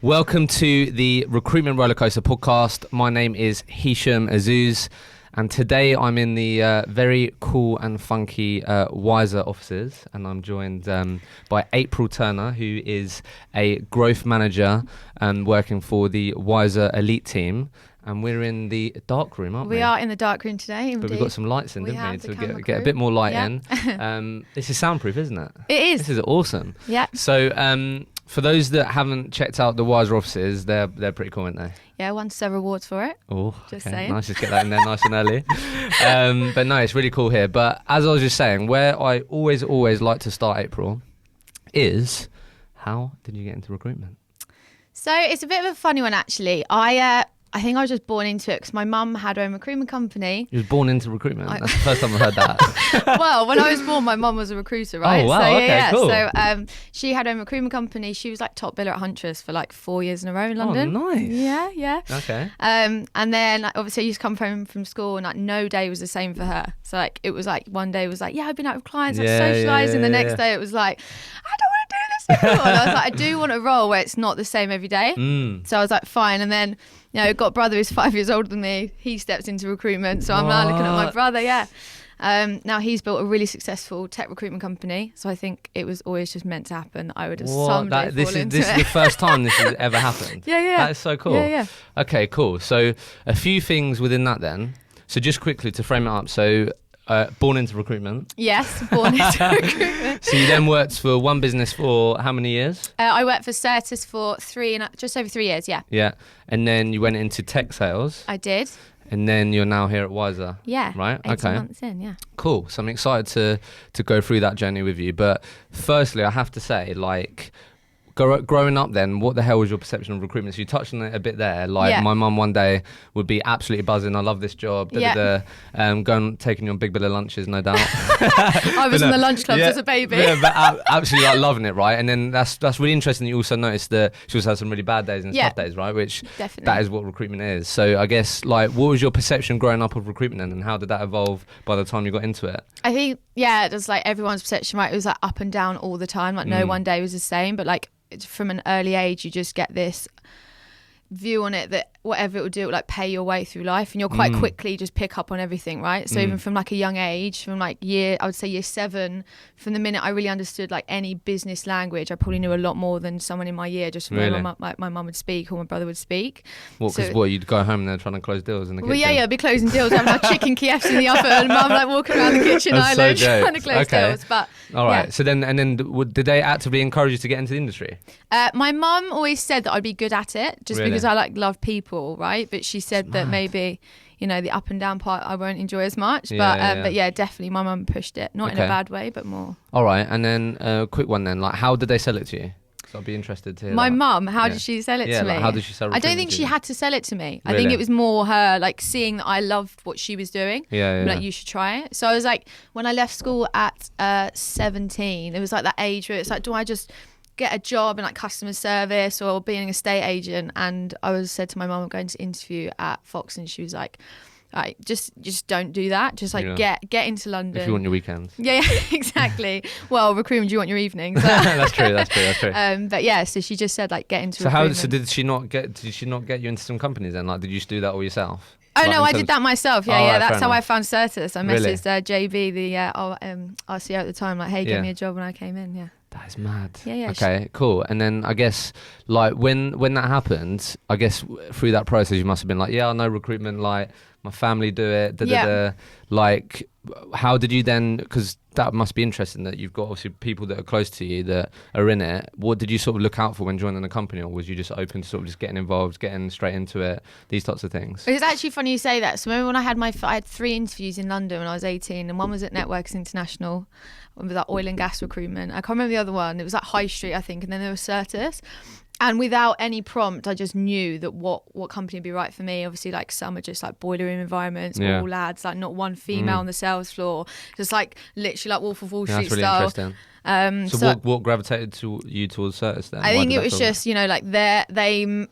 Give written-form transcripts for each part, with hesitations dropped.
Welcome to the Recruitment Rollercoaster podcast. My name is Hisham Azuz, and today I'm in the very cool and funky Wiser offices, and I'm joined by April Turner, who is a growth manager and working for the Wiser Elite team. And we're in the dark room, aren't we? We are in the dark room today, indeed. But we've got some lights in, didn't we? To get a bit more light in. This is soundproof, isn't it? It is. This is awesome. Yeah. So for those that haven't checked out the Wiser offices, they're pretty cool, aren't they? Yeah, won several awards for it. Oh, just okay. saying. Nice, just get that in there nice and early. But no, it's really cool here. But as I was just saying, where I always like to start, April, is how did you get into recruitment? So it's a bit of a funny one, actually. I think I was just born into it because my mum had her own recruitment company. You was born into recruitment? That's the first time I've heard that. Well, when I was born, my mum was a recruiter, right? Oh, wow, so, okay, cool. So she had her own recruitment company. She was like top biller at Huntress for like 4 years in a row in London. Oh, nice. Yeah. Okay. And then obviously I used to come home from school and like no day was the same for her. So like it was like one day was like, yeah, I've been out with clients, I've socialised. And the next day it was like, I don't want to do this anymore. And I was like, I do want a role where it's not the same every day. So I was like, fine. And then, got a brother who's 5 years older than me. He steps into recruitment. So I'm now looking at my brother, now he's built a really successful tech recruitment company. So I think it was always just meant to happen. I would have someday this fall into is it. the first time this has ever happened. Yeah. That is so cool. Yeah. Okay, cool. So a few things within that then. So just quickly to frame it up. So born into recruitment. Yes, born into recruitment. So you then worked for one business for how many years? I worked for Certus for just over 3 years, yeah. Yeah. And then you went into tech sales. I did. And then you're now here at Wiser. Yeah. Right? 18 months in, yeah. Cool. So I'm excited to go through that journey with you. But firstly, I have to say, like, growing up then, what the hell was your perception of recruitment? So you touched on it a bit there. Like my mum one day would be absolutely buzzing. I love this job. Going taking you on big bill of lunches, no doubt. I was in the lunch clubs as a baby. Yeah, but absolutely like loving it, right? And then that's really interesting that you also noticed that she also had some really bad days and tough days, right? Which definitely. That is what recruitment is. So I guess like what was your perception growing up of recruitment then, and how did that evolve by the time you got into it? I think, it was like everyone's perception, right? It was like up and down all the time. Like no one day was the same, but like from an early age you just get this view on it that whatever it will do, it will like pay your way through life, and you'll quite quickly just pick up on everything, right? So even from like a young age, from like I would say year 7, from the minute I really understood like any business language, I probably knew a lot more than someone in my year, just from really? my mum would speak or my brother would speak. Because you'd go home and they're trying to close deals in the kitchen? Well, I'd be closing deals, having like chicken KFC in the oven, and mum like walking around the kitchen island trying to close deals. But all right. So then did they actively encourage you to get into the industry? My mum always said that I'd be good at it, just because I like love people, right? But she said that maybe the up and down part I won't enjoy as much. But definitely my mum pushed it, not in a bad way, but more. All right. And then a quick one then, like how did they sell it to you? So I'd be interested to hear my that. mum, how did she sell it to me? Like how did she sell it? I don't think she had to sell it to me. Really? I think it was more her like seeing that I loved what she was doing. Like you should try it. So I was like, when I left school at 17, it was like that age where it's like, do I just get a job in like customer service or being an estate agent? And I said to my mum, I'm going to interview at Fox, and she was like, right, just don't do that. Just like get into London. If you want your weekends. Yeah, exactly. Well, recruitment, do you want your evenings? That's true. But yeah, so she just said like get into recruitment. So did she not get you into some companies then? Like did you just do that all yourself? Oh no, I did that myself. Yeah, that's how I found Certus. I messaged JB, the RCO at the time, like, hey, give me a job when I came in. Yeah. That is mad. Yeah. Okay, cool. And then I guess like when that happened, I guess through that process you must have been like, I know recruitment, like my family do it. Like how did you then, because that must be interesting that you've got obviously people that are close to you that are in it. What did you sort of look out for when joining the company, or was you just open to sort of just getting involved, getting straight into it, these types of things? It's actually funny you say that. So remember when I had 3 interviews in London when I was 18, and one was at Networks International, one was like oil and gas recruitment. I can't remember the other one. It was like High Street, I think, and then there was Certus. And without any prompt, I just knew that what company would be right for me. Obviously, like some are just like boiler room environments, all lads, like not one female on the sales floor, just like literally like Wolf of Wall Street really style. Interesting. So what gravitated you towards Certus then? I think it was just like they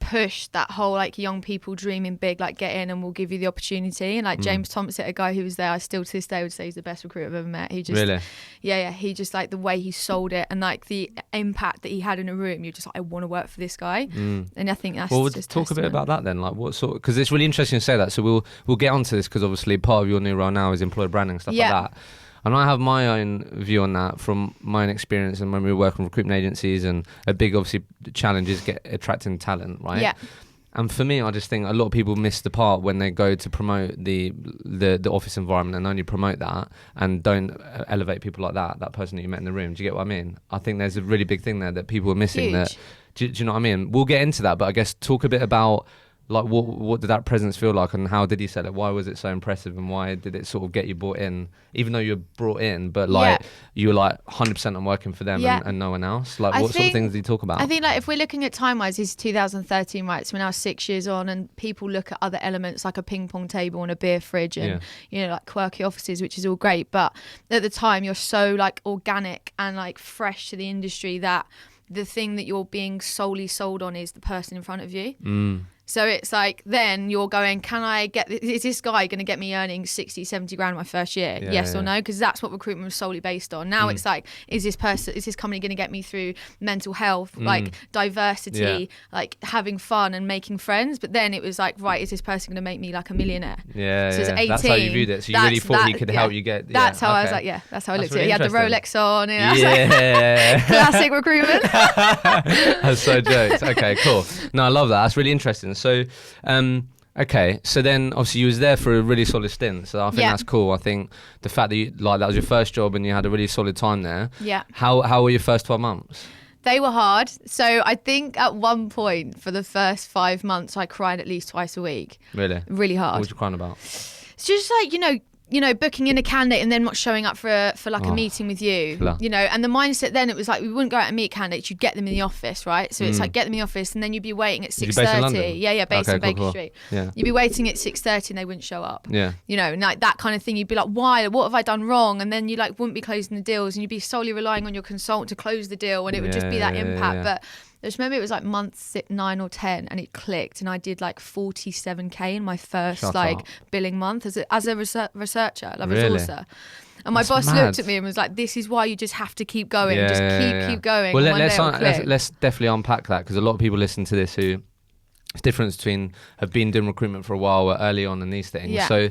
push that whole like young people dreaming big, like get in and we'll give you the opportunity. And like James Thompson, a guy who was there, I still to this day would say he's the best recruiter I've ever met. He just really, he just like the way he sold it and like the impact that he had in a room. You're just like, I want to work for this guy. And I think that's well, just talk testament. a bit about that then, like what sort, because it's really interesting to say that. So we'll get onto this, because obviously part of your new role now is employer branding, stuff like that. And I have my own view on that from my own experience, and when we work on recruitment agencies, and a big obviously challenge is attracting talent, right? Yeah. And for me, I just think a lot of people miss the part when they go to promote the office environment and only promote that and don't elevate people like that person that you met in the room. Do you get what I mean? I think there's a really big thing there that people are missing. Huge. Do you know what I mean? We'll get into that, but I guess talk a bit about like what did that presence feel like, and how did he sell it? Why was it so impressive, and why did it sort of get you brought in, even though you were brought in, but like you were like 100% I'm working for them and no one else? Like what sort of things did he talk about? I think like if we're looking at time-wise, this is 2013, right? So we're now 6 years on, and people look at other elements like a ping pong table and a beer fridge and you know, like quirky offices, which is all great. But at the time, you're so like organic and like fresh to the industry that the thing that you're being solely sold on is the person in front of you. So it's like, then you're going, is this guy going to get me earning 60, 70 grand my first year? Yes or no? Because that's what recruitment was solely based on. Now it's like, is this company going to get me through mental health, like diversity, like having fun and making friends? But then it was like, right, is this person going to make me like a millionaire? So it's 18. That's how you viewed it. So you really thought he could help you get... That's how I was like, that's how I looked at it. He had the Rolex on. And like, classic recruitment. That's so jokes. Okay, cool. No, I love that. That's really interesting. So, okay. So then, obviously, you was there for a really solid stint. So I think that's cool. I think the fact that that was your first job and you had a really solid time there. Yeah. How were your first 12 months? They were hard. So I think at one point for the first 5 months, I cried at least twice a week. Really? Really hard. What were you crying about? It's just like, booking in a candidate and then not showing up for like a meeting with you, and the mindset then, it was like we wouldn't go out and meet candidates, you'd get them in the office, right? So it's like get them in the office and then you'd be waiting at 6:30. Yeah, based in Baker Street. Yeah. You'd be waiting at 6:30 and they wouldn't show up. Yeah. And like that kind of thing, you'd be like, why? What have I done wrong? And then you like wouldn't be closing the deals and you'd be solely relying on your consultant to close the deal, and it would just be that impact. But I just remember it was like month 9 or 10 and it clicked, and I did like 47k in my first billing month as a researcher, like resourcer. And my boss looked at me and was like, this is why you just have to keep going. Keep going. Well, let's definitely unpack that, because a lot of people listen to this who, it's difference between have been doing recruitment for a while early on and these things. So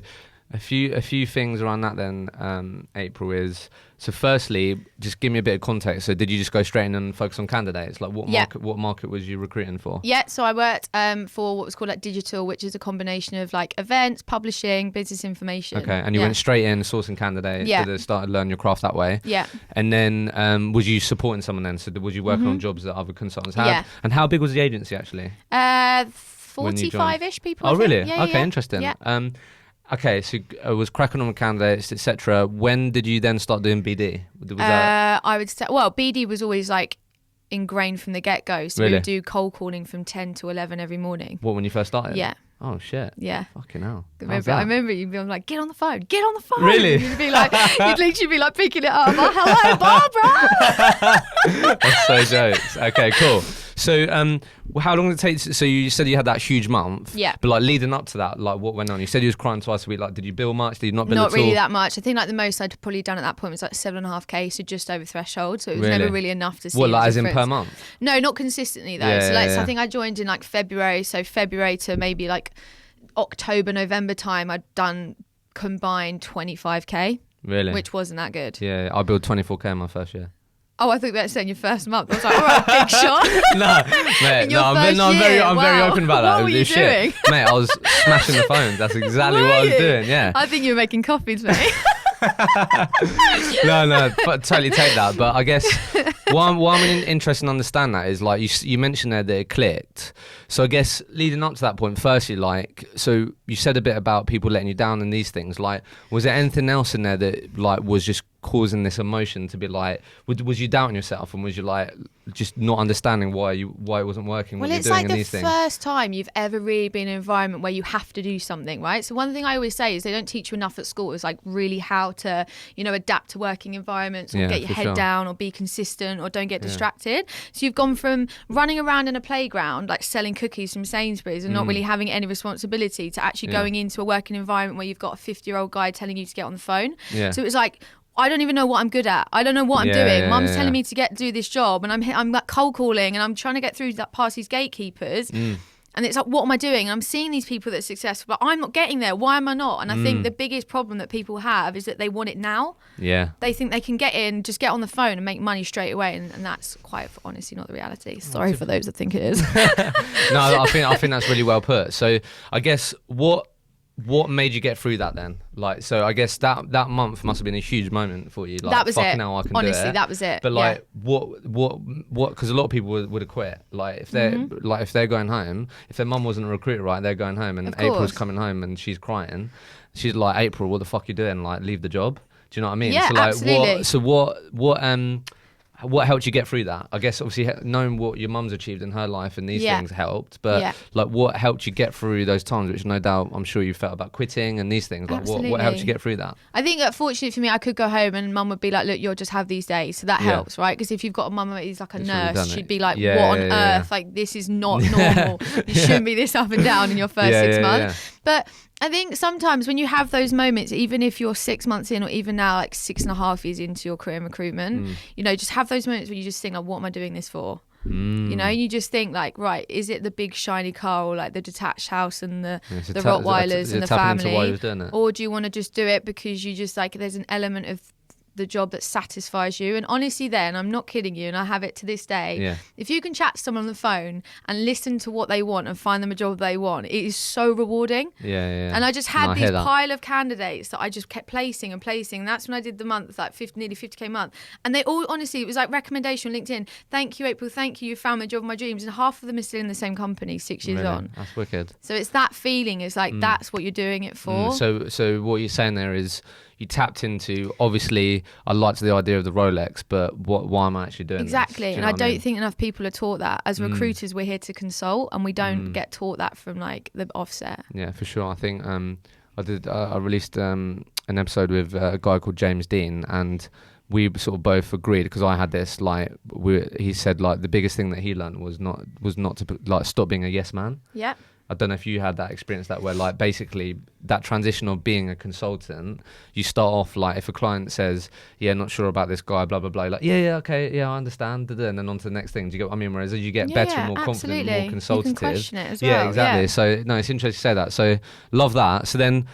a few things around that then, April, is, so firstly, just give me a bit of context. So did you just go straight in and focus on candidates? Like what market was you recruiting for? Yeah, so I worked for what was called like digital, which is a combination of like events, publishing, business information. Okay, and you went straight in sourcing candidates, started learning your craft that way. Yeah. And then was you supporting someone then? So was you working on jobs that other consultants had? Yeah. And how big was the agency actually? 45-ish people. Oh, really? Okay, interesting. Yeah. Okay, so I was cracking on with candidates, etc. When did you then start doing BD? I would say, BD was always like ingrained from the get-go. So we would do cold calling from 10 to 11 every morning. What, when you first started? Yeah. Oh, shit. Yeah. Fucking hell. I remember you'd be like, get on the phone. Really? You'd be like, you'd literally be like picking it up. Oh, hello, Barbara. That's so jokes. Okay, cool. So how long did it take? So you said you had that huge month. Yeah. But like leading up to that, like what went on? You said you was crying twice a week. Like, did you bill much? Did you not bill at all? Not really that much. I think like the most I'd probably done at that point was like 7.5k, so just over threshold. So it was never really enough to see. What, like as in per month? No, not consistently though. So I think I joined in like February. So February to maybe like October, November time, I'd done combined 25k. Really? Which wasn't that good. Yeah, I billed 24k in my first year. Oh, I thought you were saying your first month. I was like, all right, big shot. I'm very open about that. What were you doing? Mate, I was smashing the phones. That's exactly what I was doing, yeah. I think you were making coffees, mate. No, but totally take that. But I guess why I'm interested in understand that is like you mentioned there that it clicked. So I guess leading up to that point, firstly, like, so you said a bit about people letting you down and these things. Like, was there anything else in there that like was just causing this emotion to be like, was you doubting yourself, and was you like just not understanding why it wasn't working? Well, what it's you're doing like in the first time you've ever really been in an environment where you have to do something, right? So one thing I always say is they don't teach you enough at school is like really how to, adapt to working environments, or get your head down, or be consistent, phone or don't get distracted. So you've gone from running around in a playground like selling cookies from Sainsbury's and not really having any responsibility to actually going into a working environment where you've got a 50-year-old guy telling you to get on the phone. So it's like, I don't even know what I'm good at. I don't know what I'm doing. Mum's telling me to do this job, and I'm like cold calling, and I'm trying to get through that past these gatekeepers. And it's like, what am I doing? And I'm seeing these people that are successful, but I'm not getting there. Why am I not? And I think the biggest problem that people have is that they want it now. Yeah. They think they can get in, just get on the phone and make money straight away. And that's quite honestly not the reality. Sorry for those that think it is. No, I think that's really well put. So I guess what made you get through that then? Like, so I guess that month must have been a huge moment for you. Like, that was fucking it. hell, I can honestly, do it. that was it. But like, what? Because a lot of people would have quit. Like, if they're going home, if their mum wasn't a recruiter, right, they're going home, and April's coming home and she's crying. She's like, April, what the fuck are you doing? Like, leave the job. Do you know what I mean? Yeah, so like, absolutely. What helped you get through that? I guess obviously knowing what your mum's achieved in her life and these things helped, but like what helped you get through those times, which no doubt I'm sure you felt about quitting and these things. Like what helped you get through that? I think fortunately for me, I could go home and mum would be like, look, you'll just have these days. So that helps, right? Because if you've got a mum who's like a nurse, she'd be like, what on earth? Like, this is not normal. You shouldn't be this up and down in your first 6 months. But I think sometimes when you have those moments, even if you're 6 months in or even now like 6.5 years into your career in recruitment, you know, just have those moments where you just think like, what am I doing this for? You know, you just think like, right, is it the big shiny car or like the detached house and the Rottweilers and the family? Or do you want to just do it because you just like, there's an element of the job that satisfies you? And honestly then, I'm not kidding you, and I have it to this day, if you can chat to someone on the phone and listen to what they want and find them a job they want, it is so rewarding. And I just had these pile of candidates that I just kept placing and that's when I did the month, like nearly 50k month, and they all, honestly, it was like recommendation on LinkedIn, thank you April, thank you found the job of my dreams, and half of them are still in the same company 6 years on. That's wicked. So it's that feeling, it's like that's what you're doing it for. So what you're saying there is you tapped into, obviously I liked the idea of the Rolex, but why am I actually doing exactly this? And I don't think enough people are taught that. As recruiters, we're here to consult, and we don't get taught that from like the offset. Yeah, for sure. I think I released an episode with a guy called James Dean, and we sort of both agreed, because I had this like he said like the biggest thing that he learned was not to like stop being a yes man. Yeah. I don't know if you had that experience that where like basically that transition of being a consultant, you start off like if a client says, yeah, not sure about this guy, blah, blah, blah, like, yeah, okay, yeah, I understand, and then on to the next thing. Do you get what I mean? Whereas as you get better and more confident, more consultative. You can question it as well. Yeah, exactly. So no, it's interesting to say that. So love that. So then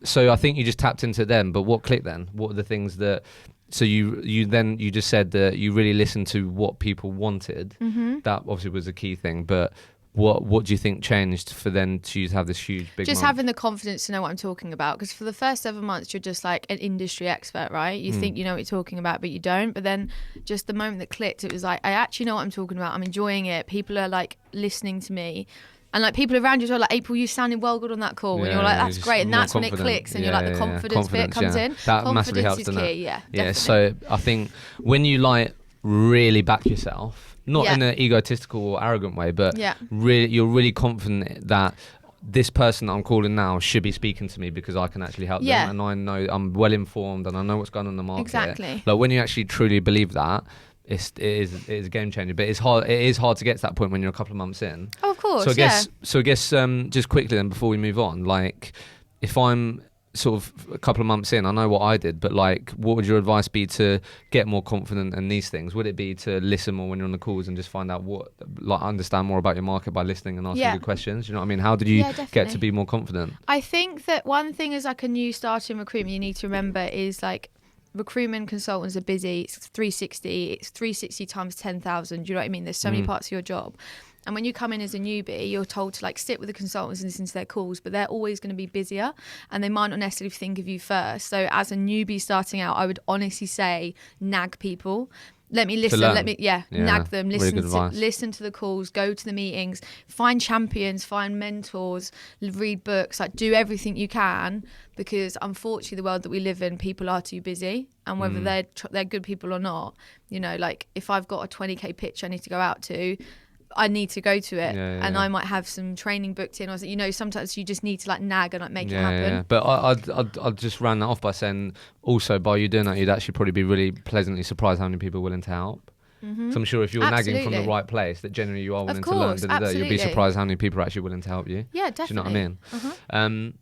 so I think you just tapped into them, but what clicked then? What are the things that... So you just said that you really listened to what people wanted. That obviously was a key thing, but... What do you think changed for then to have this huge big just month? Having the confidence to know what I'm talking about, because for the first 7 months you're just like an industry expert, right? You think you know what you're talking about, but you don't. But then just the moment that clicked, it was like, I actually know what I'm talking about. I'm enjoying it. People are like listening to me, and like people around you as well, like, April, you sounded well good on that call, and you're like, that's great, and that's when it clicks, and you're like, the confidence bit comes in. That massively helps, doesn't it? Yeah, so I think when you like really back yourself, not in an egotistical or arrogant way, but you're really confident that this person that I'm calling now should be speaking to me because I can actually help them, and I know I'm well informed and I know what's going on in the market. Exactly. Like when you actually truly believe that, it is a game changer. But it's hard. It is hard to get to that point when you're a couple of months in. Oh, of course. So I guess just quickly then before we move on, like if I'm sort of a couple of months in, I know what I did, but like what would your advice be to get more confident in these things? Would it be to listen more when you're on the calls and just find out understand more about your market by listening and asking good questions? You know what I mean? How did you get to be more confident? I think that one thing as like a new starter in recruitment you need to remember is like recruitment consultants are busy. It's 360. It's 360 times 10,000. Do you know what I mean? There's so many parts of your job. And when you come in as a newbie, you're told to like sit with the consultants and listen to their calls, but they're always going to be busier and they might not necessarily think of you first. So as a newbie starting out, I would honestly say nag people. Let me listen. Nag them. Listen to the calls. Go to the meetings. Find champions. Find mentors. Read books. Like do everything you can, because unfortunately, the world that we live in, people are too busy. And whether they're good people or not, you know, like if I've got a 20k pitch I need to go out to, I need to go to it, and yeah. I might have some training booked in, or you know, sometimes you just need to like nag and like make it happen. Yeah. But I'd just round that off by saying, also by you doing that, you'd actually probably be really pleasantly surprised how many people are willing to help. So I'm sure if you're nagging from the right place, that generally you are willing to learn. You'll be surprised how many people are actually willing to help you. Yeah, definitely. Do you know what I mean?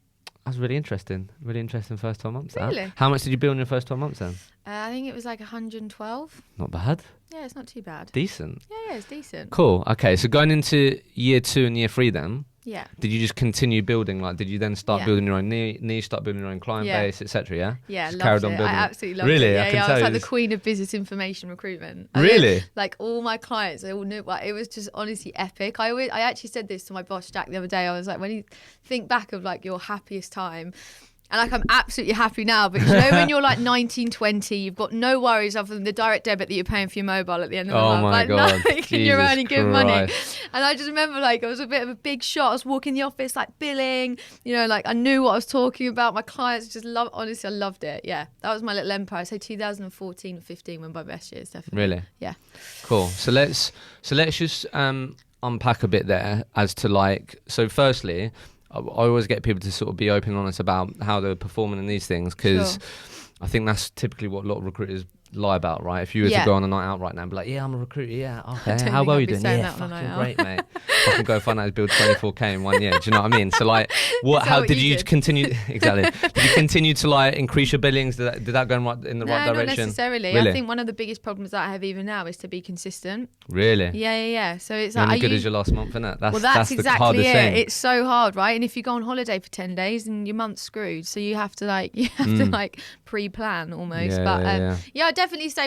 That was really interesting. Really interesting first 12 months. Really? That. How much did you build in your first 12 months then? I think it was like 112. Not bad. Yeah, it's not too bad. Decent. Yeah, it's decent. Cool. Okay, so going into year 2 and year 3 then, yeah, did you just continue building? Like, did you then start building your own niche, start building your own client base, etc.? Yeah. Yeah, just loved it. I absolutely loved it. Really, Yeah, I was like the queen of business information recruitment. Really? Like all my clients, they all knew. Like, it was just honestly epic. I actually said this to my boss Jack the other day. I was like, when you think back of like your happiest time. And like I'm absolutely happy now, but you know when you're like 19, 20, you've got no worries other than the direct debit that you're paying for your mobile at the end of the month. My like God. nothing, and you're earning good money. Christ. And I just remember like it was a bit of a big shot. I was walking the office like billing, you know, like I knew what I was talking about. My clients just honestly, I loved it. Yeah, that was my little empire. So 2014 or 15 were my best years, definitely. Really? Yeah. Cool. So let's just unpack a bit there as to like, so firstly, I always get people to sort of be open and honest about how they're performing in these things, because I think that's typically what a lot of recruiters lie about, right? If you were to go on a night out right now and be like, yeah, I'm a recruiter, yeah, okay, how well are you doing? Yeah, fucking great, mate. I can go find out how to build 24k in 1 year. Do you know what I mean? So like, how did you continue? Exactly. Did you continue to like increase your billings? Did that go in the right direction? Not necessarily. Really? I think one of the biggest problems that I have even now is to be consistent. Really? Yeah. So it's You're like, only good as your last month, isn't it? That's exactly the hardest thing. It's so hard, right? And if you go on holiday for 10 days, and your month's screwed. So you have to like pre-plan almost. Yeah, I'd definitely say,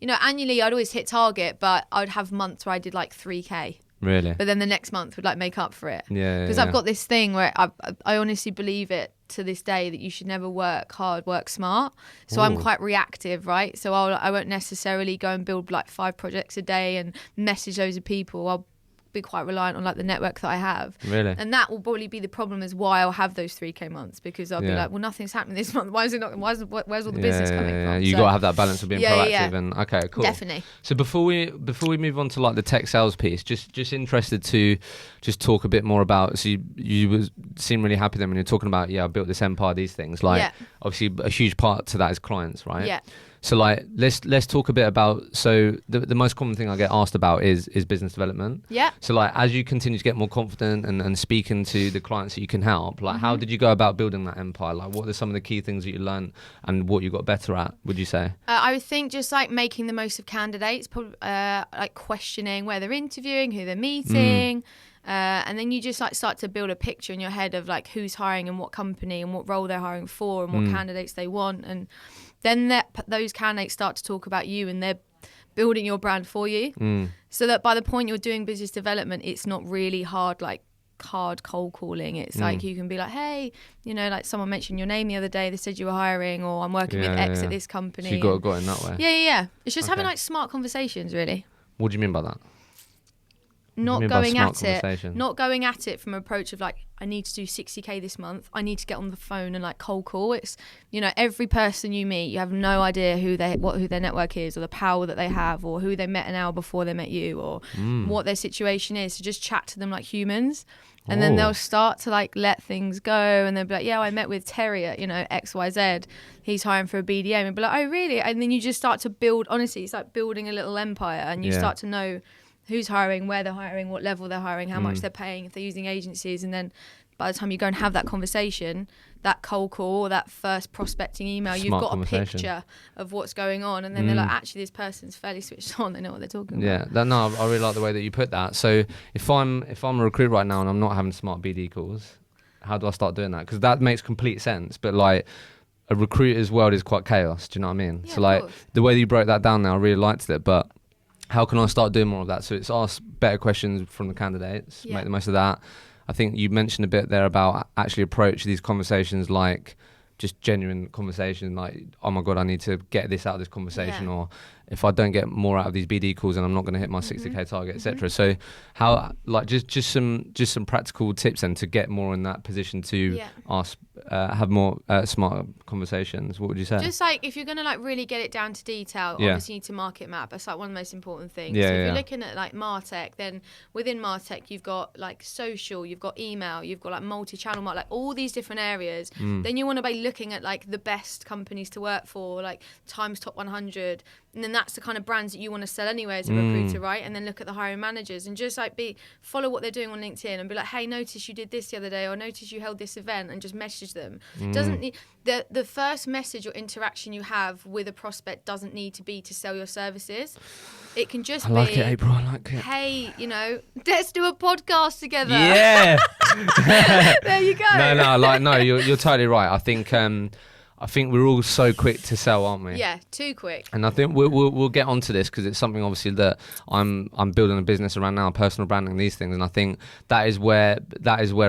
you know, annually I'd always hit target, but I'd have months where I did like 3k. Really? But then the next month would like make up for it. Yeah. Because I've got this thing where I honestly believe it to this day that you should never work hard, work smart. So I'm quite reactive, right? So I won't necessarily go and build like 5 projects a day and message loads of people. I'll be quite reliant on like the network that I have. Really? And that will probably be the problem, is why I'll have those 3k months, because I'll be like, well, nothing's happening this month. Where's all the business coming from? You got to have that balance of being proactive and okay, cool. Definitely. So before we move on to like the tech sales piece, just interested to just talk a bit more about, so you seem really happy then when you're talking about, I built this empire, these things, like obviously a huge part to that is clients, right? Yeah. So like let's talk a bit about, so the most common thing I get asked about is business development. Yeah. So like as you continue to get more confident and speaking to the clients that you can help, like how did you go about building that empire? Like what are some of the key things that you learned and what you got better at, would you say? I would think just like making the most of candidates, like questioning where they're interviewing, who they're meeting. And then you just like start to build a picture in your head of like who's hiring and what company and what role they're hiring for and what candidates they want. And then those candidates start to talk about you, and they're building your brand for you. So that by the point you're doing business development, it's not really hard cold calling. It's like you can be like, hey, you know, like someone mentioned your name the other day, they said you were hiring, or I'm working with X at this company. So you got in that way. Yeah. It's just having like smart conversations, really. What do you mean by that? Not going at it from an approach of like, I need to do 60k this month, I need to get on the phone and like cold call. It's, you know, every person you meet, you have no idea who their network is, or the power that they have, or who they met an hour before they met you, or what their situation is. So just chat to them like humans, and then they'll start to like let things go, and they'll be like, I met with Terry at, you know, XYZ, he's hiring for a BDM, and be like, oh really? And then you just start to build, honestly, it's like building a little empire, and you start to know who's hiring, where they're hiring, what level they're hiring, how much they're paying, if they're using agencies. And then by the time you go and have that conversation, that cold call or that first prospecting email, you've got a picture of what's going on. And then they're like, actually, this person's fairly switched on. They know what they're talking about. Yeah, I really like the way that you put that. So if I'm a recruiter right now and I'm not having smart BD calls, how do I start doing that? Because that makes complete sense. But like, a recruiter's world is quite chaos. Do you know what I mean? Yeah, so like the way that you broke that down now, I really liked it. But how can I start doing more of that? So it's ask better questions from the candidates, make the most of that. I think you mentioned a bit there about actually approach these conversations like just genuine conversation, like, oh my God, I need to get this out of this conversation, or if I don't get more out of these BD calls, then I'm not going to hit my 60k target, etc. So how, like, just some practical tips then to get more in that position to ask, have more smart conversations. What would you say? Just like, if you're going to like really get it down to detail, obviously you need to market map. That's like one of the most important things. So if you're looking at like MarTech, then within MarTech you've got like social, you've got email, you've got like multi-channel, like all these different areas. Then you want to be looking at like the best companies to work for, like Times Top 100, and then that's the kind of brands that you want to sell anyway as a recruiter, right? And then look at the hiring managers and just like follow what they're doing on LinkedIn and be like, hey, notice you did this the other day, or notice you held this event, and just message them. Doesn't need the first message or interaction you have with a prospect doesn't need to be to sell your services. It can just I like it, April. I like it. Hey, let's do a podcast together. Yeah. There you go. No, you're totally right. I think we're all so quick to sell, aren't we? Yeah, too quick. And I think we'll get onto this because it's something obviously that I'm building a business around now, personal branding, these things, and I think that is where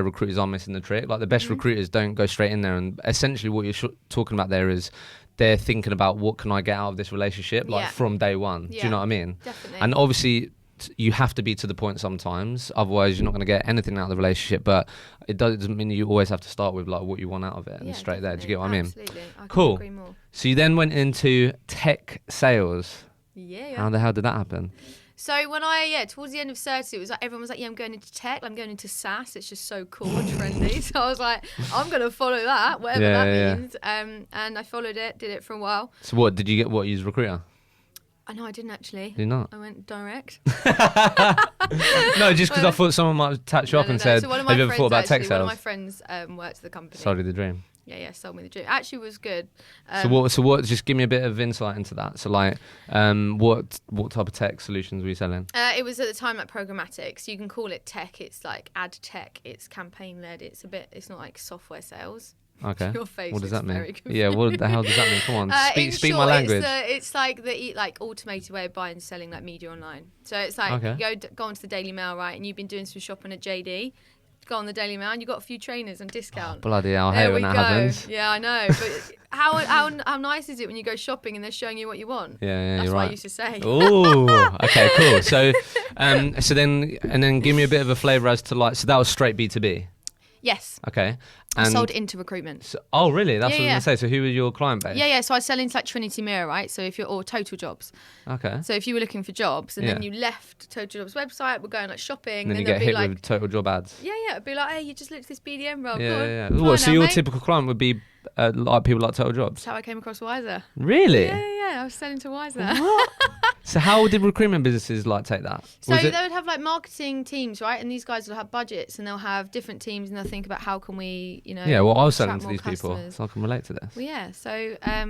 recruiters are missing the trick. Like the best recruiters don't go straight in there, and essentially what you're talking about there is they're thinking about what can I get out of this relationship, like from day one. Do you know what I mean? Definitely. And obviously you have to be to the point sometimes, otherwise you're not going to get anything out of the relationship, but it doesn't mean you always have to start with like what you want out of it and straight there. Do you get what I mean? Absolutely. I cool. agree more. So you then went into tech sales. Yeah. How the hell did that happen? So when towards the end of Certis, it was like everyone was like, I'm going into tech, I'm going into SaaS. It's just so cool and trendy. So I was like, I'm going to follow that, whatever that means. And I followed it, did it for a while. So what did you get? What, you was a recruiter? No, I didn't actually. Did you not? I went direct. No, just because I thought someone might touch you up and said, so have you ever thought about tech sales? One of my friends worked at the company. Sold you the dream. Yeah, sold me the dream. Actually was good. So what, just give me a bit of insight into that. So like, what type of tech solutions were you selling? It was at the time like programmatic. So you can call it tech. It's like ad tech. It's campaign led. It's not like software sales. Okay. Your face what does that mean? Confused. Yeah, what the hell does that mean? Come on, speak my language. It's like the automated way of buying and selling like media online. So it's like you go onto the Daily Mail, right, and you've been doing some shopping at JD. Go on the Daily Mail and you've got a few trainers on discount. Oh, bloody hell, I hate when that happens. Yeah, I know. But how nice is it when you go shopping and they're showing you what you want? Yeah, that's you're what right. I used to say. Oh, okay, cool. So, then give me a bit of a flavour as to like, so that was straight B2B. Yes. Okay. I sold into recruitment. So, oh, really? That's what I was going to say. So who was your client base? Yeah. So I sell into like Trinity Mirror, right? So or Total Jobs. Okay. So if you were looking for jobs and then you left Total Jobs website, we're going like shopping. And then you get hit with Total Job ads. Yeah. It'd be like, hey, you just looked at this BDM role. Yeah. What, so your typical client would be like people like Total Jobs? That's how I came across Wiser. Really? Yeah. I was selling to Wiser. What? So how did recruitment businesses like take that? So they would have like marketing teams, right? And these guys will have budgets and they'll have different teams and they'll think about how can we, Yeah, well, I was selling to these people, so I can relate to this. Well, yeah. So I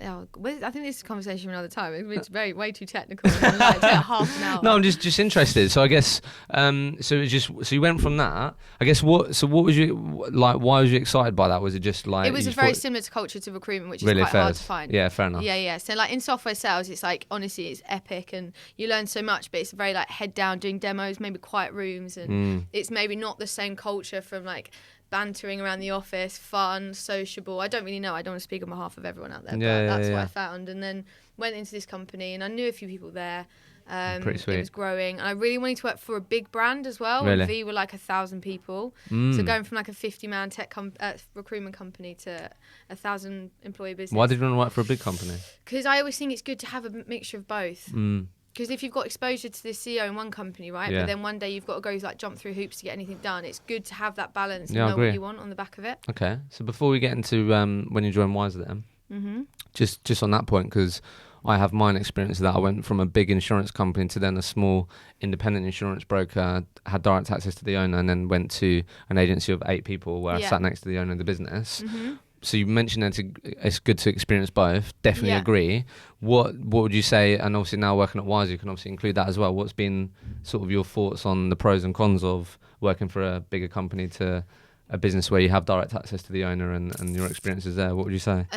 think this is a conversation for another time. It's way too technical. Like, half an hour. No, I'm just interested. So I guess so you went from that. I guess what was you like? Why was you excited by that? Was it just like it was very similar to culture to recruitment, which is really quite hard to find. Yeah, fair enough. Yeah. So like in software sales, it's like honestly, it's epic and you learn so much, but it's very like head down doing demos, maybe quiet rooms, and it's maybe not the same culture from like bantering around the office, fun, sociable. I don't really know. I don't want to speak on behalf of everyone out there, but that's what I found. And then went into this company and I knew a few people there. Pretty sweet. It was growing and I really wanted to work for a big brand as well. Really? V were like 1,000 people. So going from like a 50-man tech recruitment company to 1,000 employee business. Why did you want to work for a big company? Because I always think it's good to have a mixture of both. Because if you've got exposure to the CEO in one company, right, but then one day you've got to go like jump through hoops to get anything done, it's good to have that balance and know what you want on the back of it. Okay, so before we get into when you joined Wiser then, just on that point, because I have mine experience of that. I went from a big insurance company to then a small independent insurance broker, had direct access to the owner, and then went to an agency of 8 people where I sat next to the owner of the business. So you mentioned that it's good to experience both. Definitely agree. What would you say? And obviously now working at Wiser, you can obviously include that as well. What's been sort of your thoughts on the pros and cons of working for a bigger company to a business where you have direct access to the owner and your experiences there? What would you say?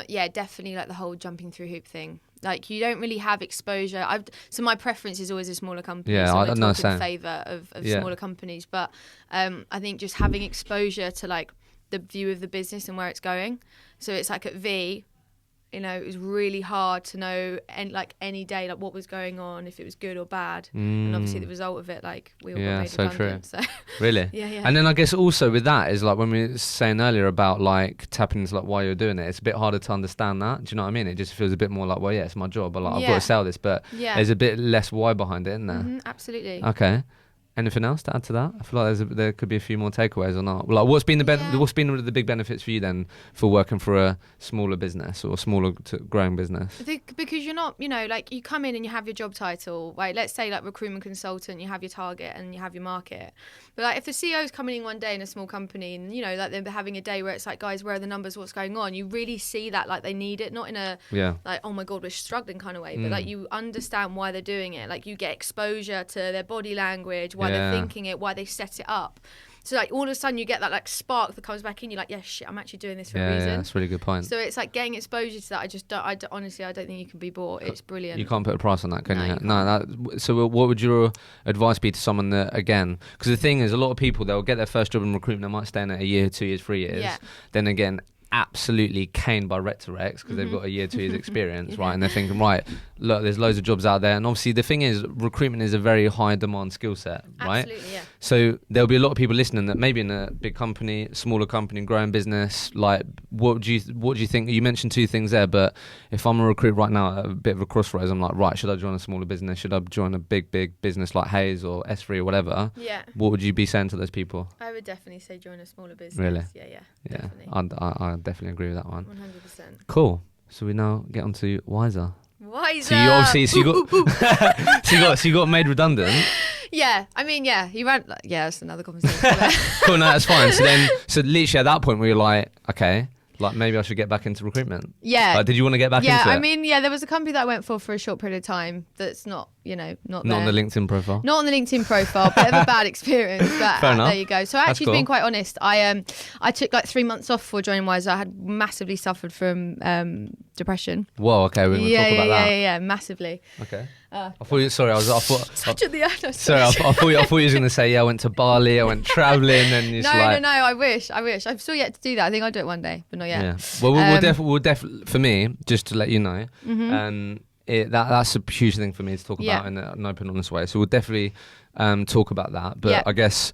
Yeah, definitely like the whole jumping through hoop thing. Like you don't really have exposure. So my preference is always a smaller company. Yeah, so I know. in favour of smaller companies, but I think just having exposure to like the view of the business and where it's going. So it's like at V, it was really hard to know any day like what was going on, if it was good or bad. And obviously the result of it, like we all got made redundant. So really? yeah. And then I guess also with that is like when we were saying earlier about like tapping into like why you're doing it, it's a bit harder to understand that. Do you know what I mean? It just feels a bit more like, well, yeah, it's my job, but like I've got to sell this, but there's a bit less why behind it, isn't there? Absolutely. Okay. Anything else to add to that? I feel like there could be a few more takeaways or not. Like, what's been the big benefits for you then for working for a smaller business or smaller growing business? I think because you're not, like you come in and you have your job title, right? Let's say like recruitment consultant, you have your target and you have your market. But like if the CEO's coming in one day in a small company and like they're having a day where it's like, guys, where are the numbers? What's going on? You really see that like they need it, not in a like, oh my God, we're struggling kind of way, but like you understand why they're doing it. Like you get exposure to their body language, why they're thinking it, why they set it up. So like all of a sudden you get that like spark that comes back in. You're like, yeah, shit, I'm actually doing this for a reason. Yeah, that's a really good point. So it's like getting exposure to that. Honestly, I don't think you can be bought. It's brilliant. You can't put a price on that, can you? No. So what would your advice be to someone that, again, because the thing is, a lot of people, they'll get their first job in recruitment, they might stay in it a year, 2 years, 3 years. Then again, absolutely caned by Rec to Recs because they've got a year, 2 years experience, right? And they're thinking, right, look, there's loads of jobs out there. And obviously the thing is, recruitment is a very high demand skill set, right? Absolutely, yeah. So there'll be a lot of people listening that maybe in a big company, smaller company, growing business, like what do you think? You mentioned two things there, but if I'm a recruiter right now at a bit of a crossroads, I'm like, right, should I join a smaller business? Should I join a big business like Hayes or S3 or whatever? Yeah. What would you be saying to those people? I would definitely say join a smaller business. Really? Yeah. Definitely. I definitely agree with that one. 100%. Cool. So we now get on to Wiser. Wiser. So you obviously you got made redundant. Yeah, I mean, you ran. That's another conversation. Cool, no, that's fine. So literally at that point, we were like, okay, like maybe I should get back into recruitment. Yeah. Like, did you want to get back into it? Yeah, I mean, there was a company that I went for a short period of time. That's not on the LinkedIn profile. Not on the LinkedIn profile. Bit of a bad experience, but Fair enough. There you go. So actually, being quite honest, I took like 3 months off for joining Wiser. I had massively suffered from depression. Whoa, okay, we're going to talk about that. Yeah, massively. Okay. I thought you. Sorry, I thought. Such at the end. Sorry, I thought you were going to say, I went to Bali, I went traveling, and it's No. I wish. I'm still yet to do that. I think I'll do it one day, but not yet. Yeah. Well, we'll definitely. For me, just to let you know, that's a huge thing for me to talk about in an open, honest way. So we'll definitely talk about that. But I guess,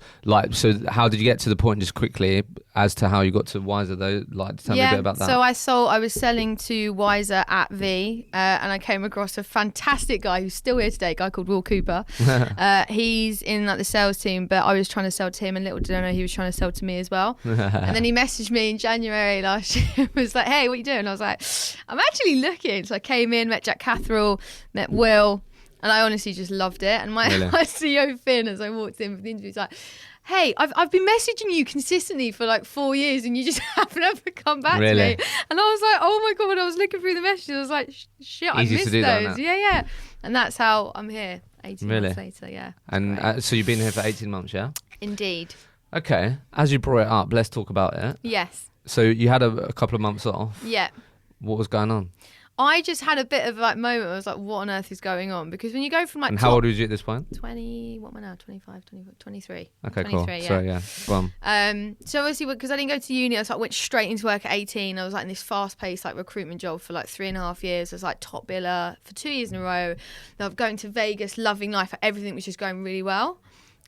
so how did you get to the point, just quickly, as to how you got to Wiser, though? Like, tell me a bit about that. So I was selling to Wiser at V, and I came across a fantastic guy who's still here today, a guy called Will Cooper. He's in like the sales team, but I was trying to sell to him, and little did I know he was trying to sell to me as well. And then he messaged me in January last year, was like, hey, what are you doing? I was like, I'm actually looking. So I came in, met Jack Catherall, met Will, and I honestly just loved it. And my CEO Finn, as I walked in for the interview, was like, hey, I've been messaging you consistently for like 4 years and you just haven't ever come back to me. And I was like, oh my God, when I was looking through the messages, I was like, shit, I missed those. Yeah. And that's how I'm here 18 months later, yeah. And so you've been here for 18 months, yeah? Indeed. Okay. As you brought it up, let's talk about it. Yes. So you had a couple of months off. Yeah. What was going on? I just had a bit of like moment where I was like, what on earth is going on? Because when you go from like... And how old was you at this point? 20, what am I now? 25, 24, 23. Okay, 23, cool. Yeah. Sorry, yeah. Go on. So obviously, because I didn't go to uni, I went straight into work at 18. I was like in this fast-paced like recruitment job for like 3.5 years. I was like top biller for 2 years in a row. Then I'm going to Vegas, loving life. Everything was just going really well.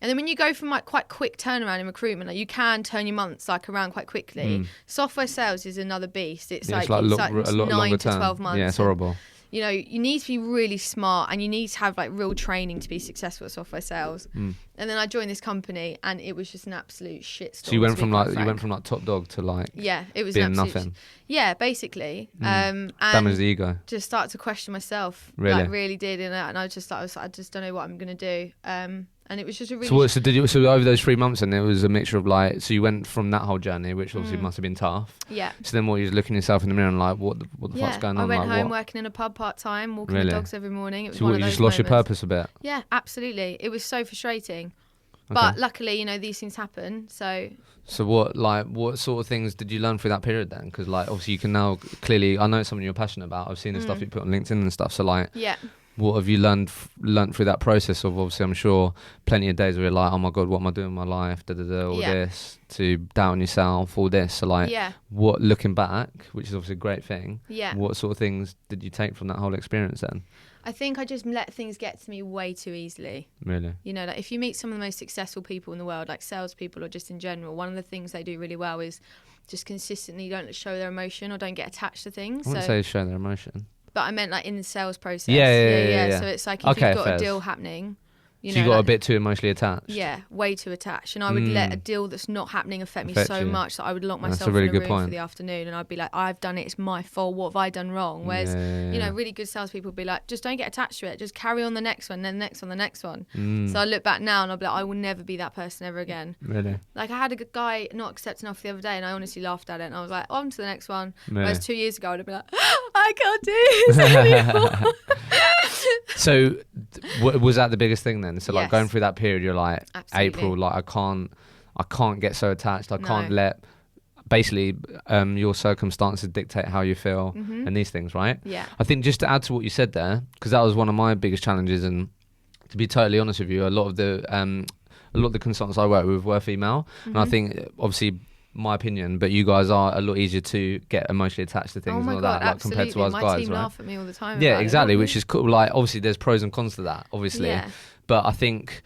And then when you go from like quite quick turnaround in recruitment, like you can turn your months like around quite quickly. Software sales is another beast. It's like 9 to 12 months. Yeah, it's horrible. You know, you need to be really smart and you need to have like real training to be successful at software sales. And then I joined this company and it was just an absolute shitstorm. So you went from like top dog to like it was being nothing. Yeah, basically. Damage the ego. Just started to question myself. Really? Like really did, and I just thought I just don't know what I'm gonna do. And it was just a really... So over those 3 months, and it was a mixture of like, so you went from that whole journey, which obviously must have been tough. Yeah. So then you was looking yourself in the mirror and like, what the fuck's going on? I went like, home working in a pub part-time, walking the dogs every morning. It was so you just lost your purpose a bit? Yeah, absolutely. It was so frustrating. Okay. But luckily, these things happen, so... So what sort of things did you learn through that period then? Because like, obviously you can now clearly, I know it's something you're passionate about. I've seen the stuff you put on LinkedIn and stuff. So like... Yeah. what have you learned through that process of, obviously I'm sure plenty of days where you're like, oh my god, what am I doing in my life, all this, to doubt on yourself, all this, so like what, looking back, which is obviously a great thing, what sort of things did you take from that whole experience then? I think I just let things get to me way too easily. Really? You know, like if you meet some of the most successful people in the world, like salespeople or just in general, one of the things they do really well is just consistently don't show their emotion or don't get attached to things. I wouldn't say show their emotion. But I meant like in the sales process. Yeah. So it's like if you've got a deal happening, you got like, a bit too emotionally attached. Yeah, way too attached. And I would let a deal that's not happening affect me so much that I would lock myself really in a room point. for the afternoon, and I'd be like, I've done it, it's my fault, what have I done wrong? Whereas, you know, really good salespeople would be like, just don't get attached to it, just carry on the next one, then the next one, the next one. So I look back now and I'll be like, I will never be that person ever again. Really? Like I had a good guy not accepting off the other day, and I honestly laughed at it, and I was like, on to the next one. Whereas 2 years ago I'd have been like, I can't do this anymore. So was that the biggest thing then? So like going through that period, you're like, absolutely. April, like I can't get so attached. I can't let basically your circumstances dictate how you feel and these things, right? Yeah. I think just to add to what you said there, because that was one of my biggest challenges, and to be totally honest with you, a lot of the consultants I work with were female, and I think obviously, my opinion, but you guys are a lot easier to get emotionally attached to things and all that, like compared to us guys, right? My team laugh at me all the time. Yeah, exactly, which is cool. Like, obviously, there's pros and cons to that, obviously. Yeah. But I think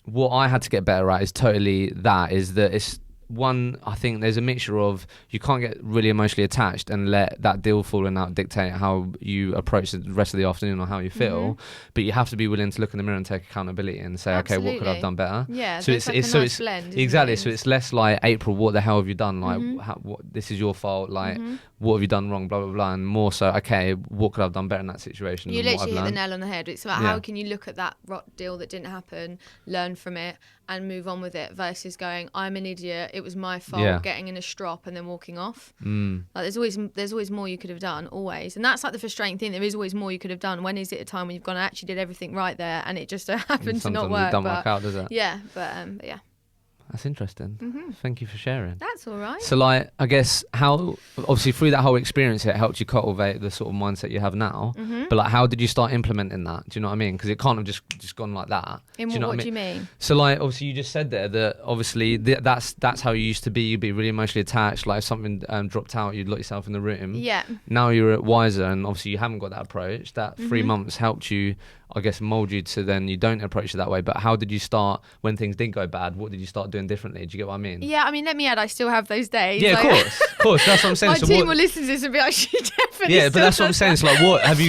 what I had to get better at is totally that. Is that it's one. I think there's a mixture of you can't get really emotionally attached and let that deal falling out dictate how you approach the rest of the afternoon or how you feel. But you have to be willing to look in the mirror and take accountability and say, okay, what could I have done better? Yeah, so it's like a nice blend. Exactly. So it's less like, April, what the hell have you done? Like, what, this is your fault. Like, what have you done wrong? Blah blah blah. And more so, okay, what could I have done better in that situation? You literally hit the nail on the head. It's about how can you look at that rot deal that didn't happen, learn from it, and move on with it, versus going, I'm an idiot, it was my fault, getting in a strop and then walking off. Like there's always more you could have done, always. And that's like the frustrating thing, there is always more you could have done. When is it a time when you've gone, I actually did everything right there and it just happened to not work? It don't work out, does it? Yeah, but yeah. That's interesting. Thank you for sharing. That's all right. So like, I guess how, obviously through that whole experience, it helped you cultivate the sort of mindset you have now. But like, how did you start implementing that? Do you know what I mean? Because it can't have just gone like that. In what do you mean? So like, obviously you just said there that obviously that's how you used to be. You'd be really emotionally attached. Like if something dropped out, you'd lock yourself in the room. Yeah. Now you're wiser, and obviously you haven't got that approach. That 3 months helped you, I guess, mold you to then you don't approach it that way. But how did you start when things did go bad? What did you start doing differently? Do you get what I mean? Yeah, I mean, let me add, I still have those days. Yeah, like, of course. That's what I'm saying. My team will listen to this and be like, she definitely. Yeah, but that's what I'm saying. It's like, what have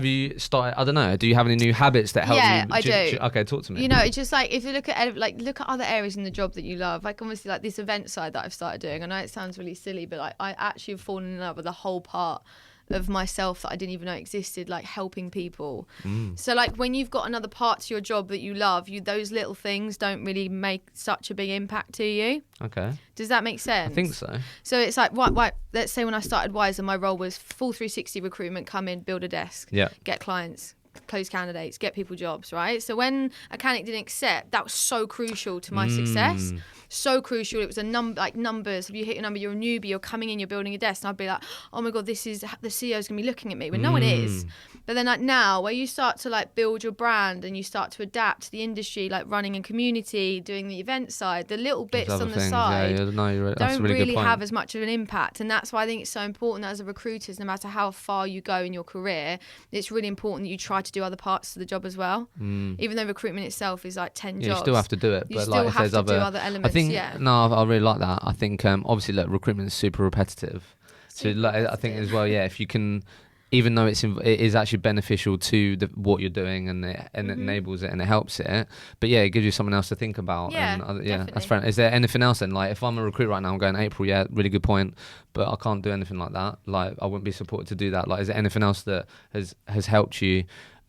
you started? I don't know. Do you have any new habits that help you? Yeah, I do. Okay, talk to me. You know, it's just like if you look at other areas in the job that you love, like obviously like this event side that I've started doing. I know it sounds really silly, but like I actually have fallen in love with the whole part of myself that I didn't even know existed, like helping people. So like when you've got another part to your job that you love, those little things don't really make such a big impact to you. Okay. Does that make sense? I think so. So it's like, why, let's say when I started Wiser, my role was full 360 recruitment, come in, build a desk, get clients, close candidates, get people jobs, right? So when a candidate didn't accept, that was so crucial to my success. So crucial. It was a numbers. If you hit your number, you're a newbie, you're coming in, you're building a desk. And I'd be like, oh my God, this is, the CEO's going to be looking at me when no one is. But then like now, where you start to like build your brand and you start to adapt to the industry, like running a community, doing the event side, the little bits on the side don't really have as much of an impact. And that's why I think it's so important that as a recruiter, no matter how far you go in your career, it's really important that you try to do other parts of the job as well. Even though recruitment itself is like 10 jobs. You still have to do it. You still have to do other elements. I think, no, I really like that. I think obviously, look, recruitment is super repetitive. So like, I think as well, if you can, even though it is actually beneficial to what you're doing and it enables it and it helps it, but it gives you something else to think about. That's fair. Is there anything else then? Like if I'm a recruiter right now, I'm going, April, really good point, but I can't do anything like that. Like I wouldn't be supported to do that. Like is there anything else that has helped you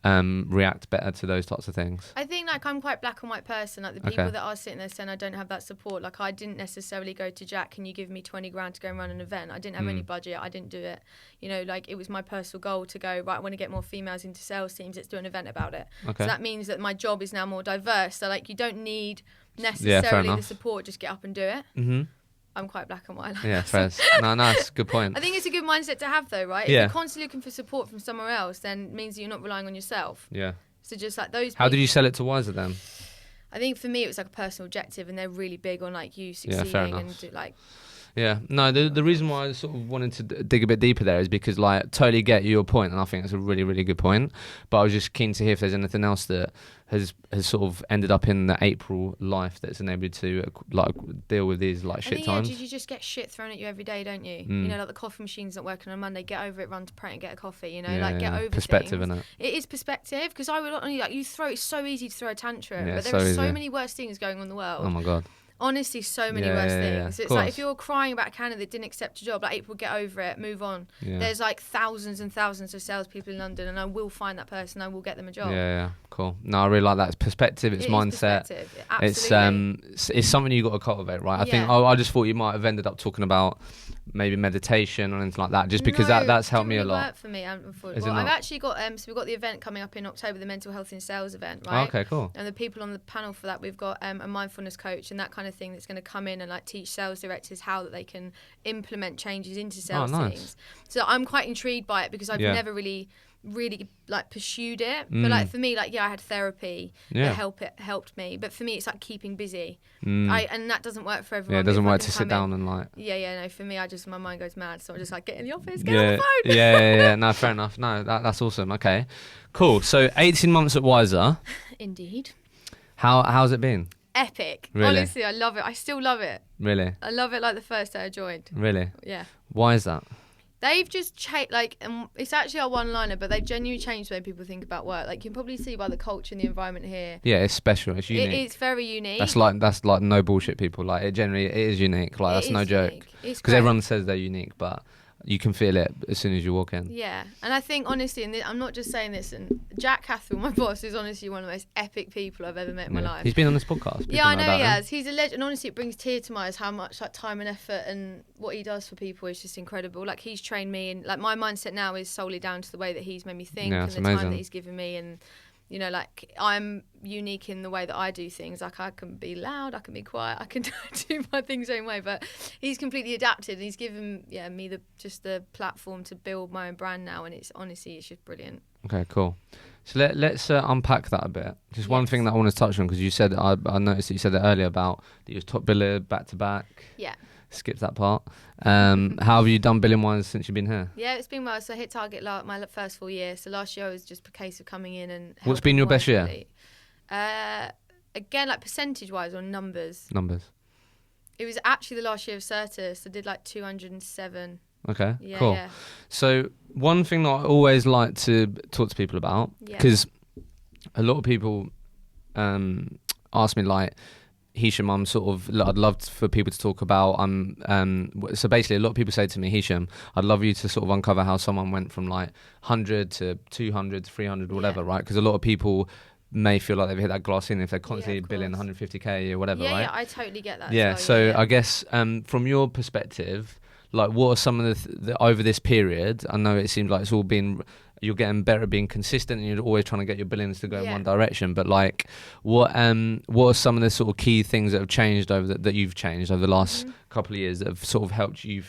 react better to those types of things? I think like I'm quite black and white person. Like the people that are sitting there saying I don't have that support, like I didn't necessarily go to Jack, can you give me 20 grand to go and run an event? I didn't have any budget. I didn't do it. You know, like it was my personal goal to go, right, I want to get more females into sales teams, let's do an event about it. So that means that my job is now more diverse. So like you don't need necessarily the support, just get up and do it. I'm quite black and white. Yeah, fair. No, it's a good point. I think it's a good mindset to have, though, right? If you're constantly looking for support from somewhere else, then it means that you're not relying on yourself. Yeah. So just like those. How did you sell it to Wiser then? I think for me it was like a personal objective, and they're really big on like you succeeding and like. Yeah, no, the reason why I sort of wanted to dig a bit deeper there is because, like, totally get your point, and I think it's a really, really good point. But I was just keen to hear if there's anything else that has sort of ended up in the April life that's enabled you to like deal with these like shit times. You just get shit thrown at you every day, don't you? You know, like the coffee machine's not working on Monday. Get over it. Run to Pret and get a coffee. You know, get over perspective, things. Innit? It is perspective, because I would only like it's so easy to throw a tantrum, Yeah, but there are so many worse things going on in the world. Oh my god. Honestly, so many worse things. It's like if you're crying about a candidate that didn't accept a job, like April, get over it, move on. Yeah. There's like thousands and thousands of salespeople in London, and I will find that person. I will get them a job. Yeah, cool. No, I really like that. It's perspective. It's mindset. It's something you got to cultivate, right? I think. I just thought you might have ended up talking about maybe meditation or anything like that, just because that's helped me a lot. Work for me, unfortunately. I've actually got so we've got the event coming up in October, the Mental Health in Sales event, right? Okay, cool. And the people on the panel for that, we've got a mindfulness coach and that kind of thing that's going to come in and like teach sales directors how that they can implement changes into sales teams. So I'm quite intrigued by it, because I've never really like pursued it, but like for me, like I had therapy that helped me, but for me it's like keeping busy. And that doesn't work for everyone. Yeah, it doesn't work to sit down and like no, for me my mind goes mad, so I just like get in the office, get on the phone. yeah no, fair enough. No, that's awesome. Okay, cool. So 18 months at Wiser. Indeed. How's it been? Epic. Really? Honestly, I love it. I still love it. Really? I love it like the first day I joined. Really? Yeah. Why is that? They've just changed, like, it's actually our one-liner, but they've genuinely changed the way people think about work. Like, you can probably see by the culture and the environment here. Yeah, it's special. It's unique. It's very unique. That's like no bullshit, people. Like, it is unique. Like, that's no joke. Because everyone says they're unique, but you can feel it as soon as you walk in. Yeah, and I think honestly, and I'm not just saying this, and Jack Catherall, my boss, is honestly one of the most epic people I've ever met in my life. He's been on this podcast. Yeah, I know he has. He's a legend. And honestly, it brings tears to my eyes how much like time and effort and what he does for people is just incredible. Like, he's trained me, and like my mindset now is solely down to the way that he's made me think and the time that he's given me. And you know, like, I'm unique in the way that I do things. Like, I can be loud, I can be quiet, I can do my things own way. But he's completely adapted, and he's given me the platform to build my own brand now. And it's just brilliant. Okay, cool. So let's unpack that a bit. Just one thing that I want to touch on, because you said I noticed that you said it earlier about that you was top biller back to back. Yeah. Skip that part. How have you done billing wise since you've been here? Yeah, it's been well. So I hit target my first full year. So last year was just a case of coming in and. What's been your best year? Again, like percentage wise or numbers. Numbers. It was actually the last year of Certus. I did like 207. Okay, yeah, cool. Yeah. So one thing that I always like to talk to people about, because a lot of people ask me like, Hisham, I'd love for people to talk about, so basically a lot of people say to me, Hisham, I'd love you to sort of uncover how someone went from like 100 to 200 to 300 or whatever, right? Because a lot of people may feel like they've hit that glass ceiling if they're constantly billing 150k or whatever, right? Yeah, I totally get that. Yeah, so I guess from your perspective, like, what are some of the over this period? I know it seems like it's all been, you're getting better at being consistent, and you're always trying to get your billings to go in one direction. But like, what are some of the sort of key things that have changed that you've changed over the last couple of years that have sort of helped you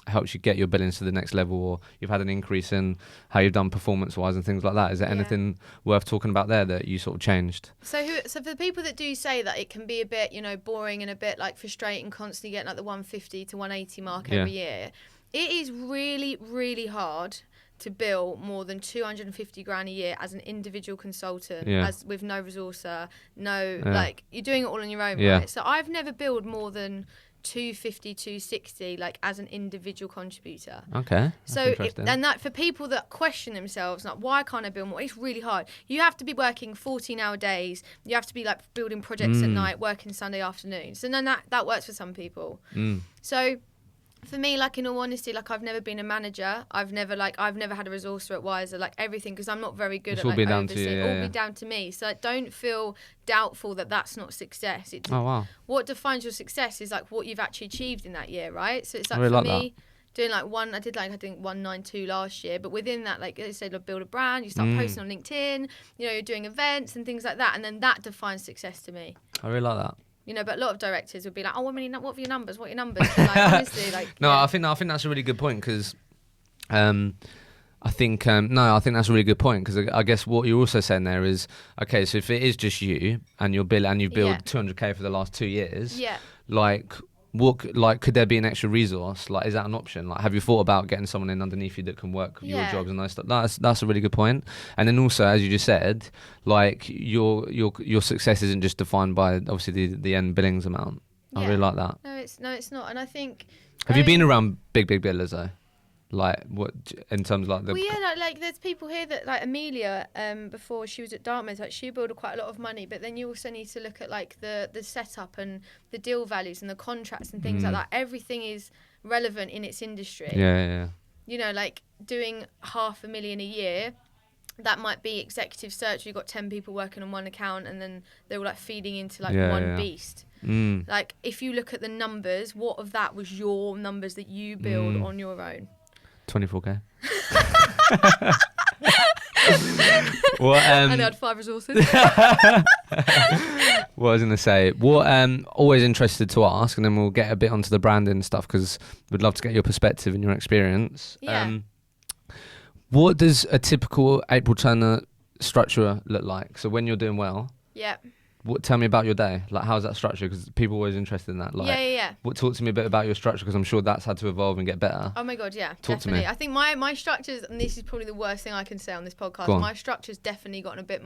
helped you get your billings to the next level, or you've had an increase in how you've done performance wise and things like that? Is there anything worth talking about there that you sort of changed? So for the people that do say that it can be a bit, boring and a bit like frustrating, constantly getting like the 150 to 180 mark every year, it is really, really hard to bill more than 250 grand a year as an individual consultant, as with no resourcer, like, you're doing it all on your own, right? So I've never billed more than 250, 260, like, as an individual contributor. Okay. So and that for people that question themselves, like, why can't I bill more? It's really hard. You have to be working 14-hour days. You have to be like building projects at night, working Sunday afternoons. So then that works for some people. So for me, like, in all honesty, like, I've never been a manager. I've never had a resourcer at Wiser, like, everything, because I'm not very good at, like, overseeing. It will be down to me. So don't feel doubtful that that's not success. What defines your success is, like, what you've actually achieved in that year, right? So it's like, for me, doing like I think 192 last year, but within that, like I said, build a brand, you start posting on LinkedIn, you're doing events and things like that, and then that defines success to me. I really like that. You know, but a lot of directors would be like, oh, what are your numbers? What are your numbers? And like, honestly, like... No, I think that's a really good point, because I think that's a really good point, because I guess what you're also saying there is, okay, so if it is just you and you've built 200k for the last 2 years, like could there be an extra resource? Like, is that an option? Like, have you thought about getting someone in underneath you that can work your jobs and those stuff? That's a really good point. And then also, as you just said, like your success isn't just defined by obviously the end billings amount. I really like that. No, it's not. And I think... Have you been around big billers though? Like, what in terms of like the... Well, yeah, like there's people here that, like Amelia, before she was at Dartmouth, like she built quite a lot of money, but then you also need to look at like the setup and the deal values and the contracts and things like that. Everything is relevant in its industry. Yeah. You know, like doing $500,000 a year, that might be executive search. You've got 10 people working on one account, and then they're all like feeding into like one beast. Like, if you look at the numbers, what of that was your numbers that you build on your own? 24k. What, and I had 5 resources. What I was going to say, what always interested to ask, and then we'll get a bit onto the branding stuff, because we'd love to get your perspective and your experience. What does a typical April Turner structure look like? So when you're doing well, tell me about your day. Like, how's that structured? Because people are always interested in that. Like, talk to me a bit about your structure, because I'm sure that's had to evolve and get better. Oh my God, yeah, talk definitely. To me. I think my structures, and this is probably the worst thing I can say on this podcast, my structure's definitely gotten a bit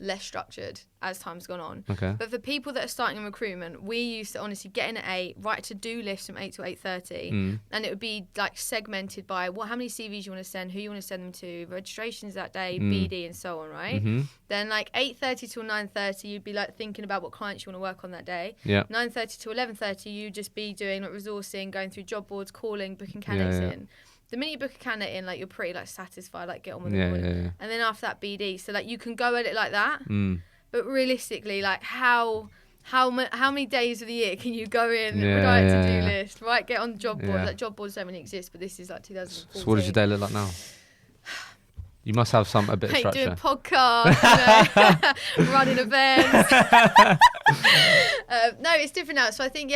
less structured as time's gone on. Okay. But for people that are starting in recruitment, we used to honestly get in at 8, write a to-do list from 8 to 8:30, and it would be like segmented by how many CVs you want to send, who you want to send them to, registrations that day, BD, and so on, right? Then like 8:30 till 9:30, you'd be like thinking about what clients you want to work on that day. 9:30 to 11:30, you'd just be doing like resourcing, going through job boards, calling, booking candidates in. The minute you book a candidate in, like, you're pretty like satisfied, like, get on with it. And then after that, BD. So like you can go at it like that, but realistically, like how many days of the year can you go in, write a to-do list, right? Get on the job board. Like, job boards don't really exist, but this is like 2014. So what does your day look like now? You must have a bit of structure. Doing podcasts, running events. No, it's different now. So I think,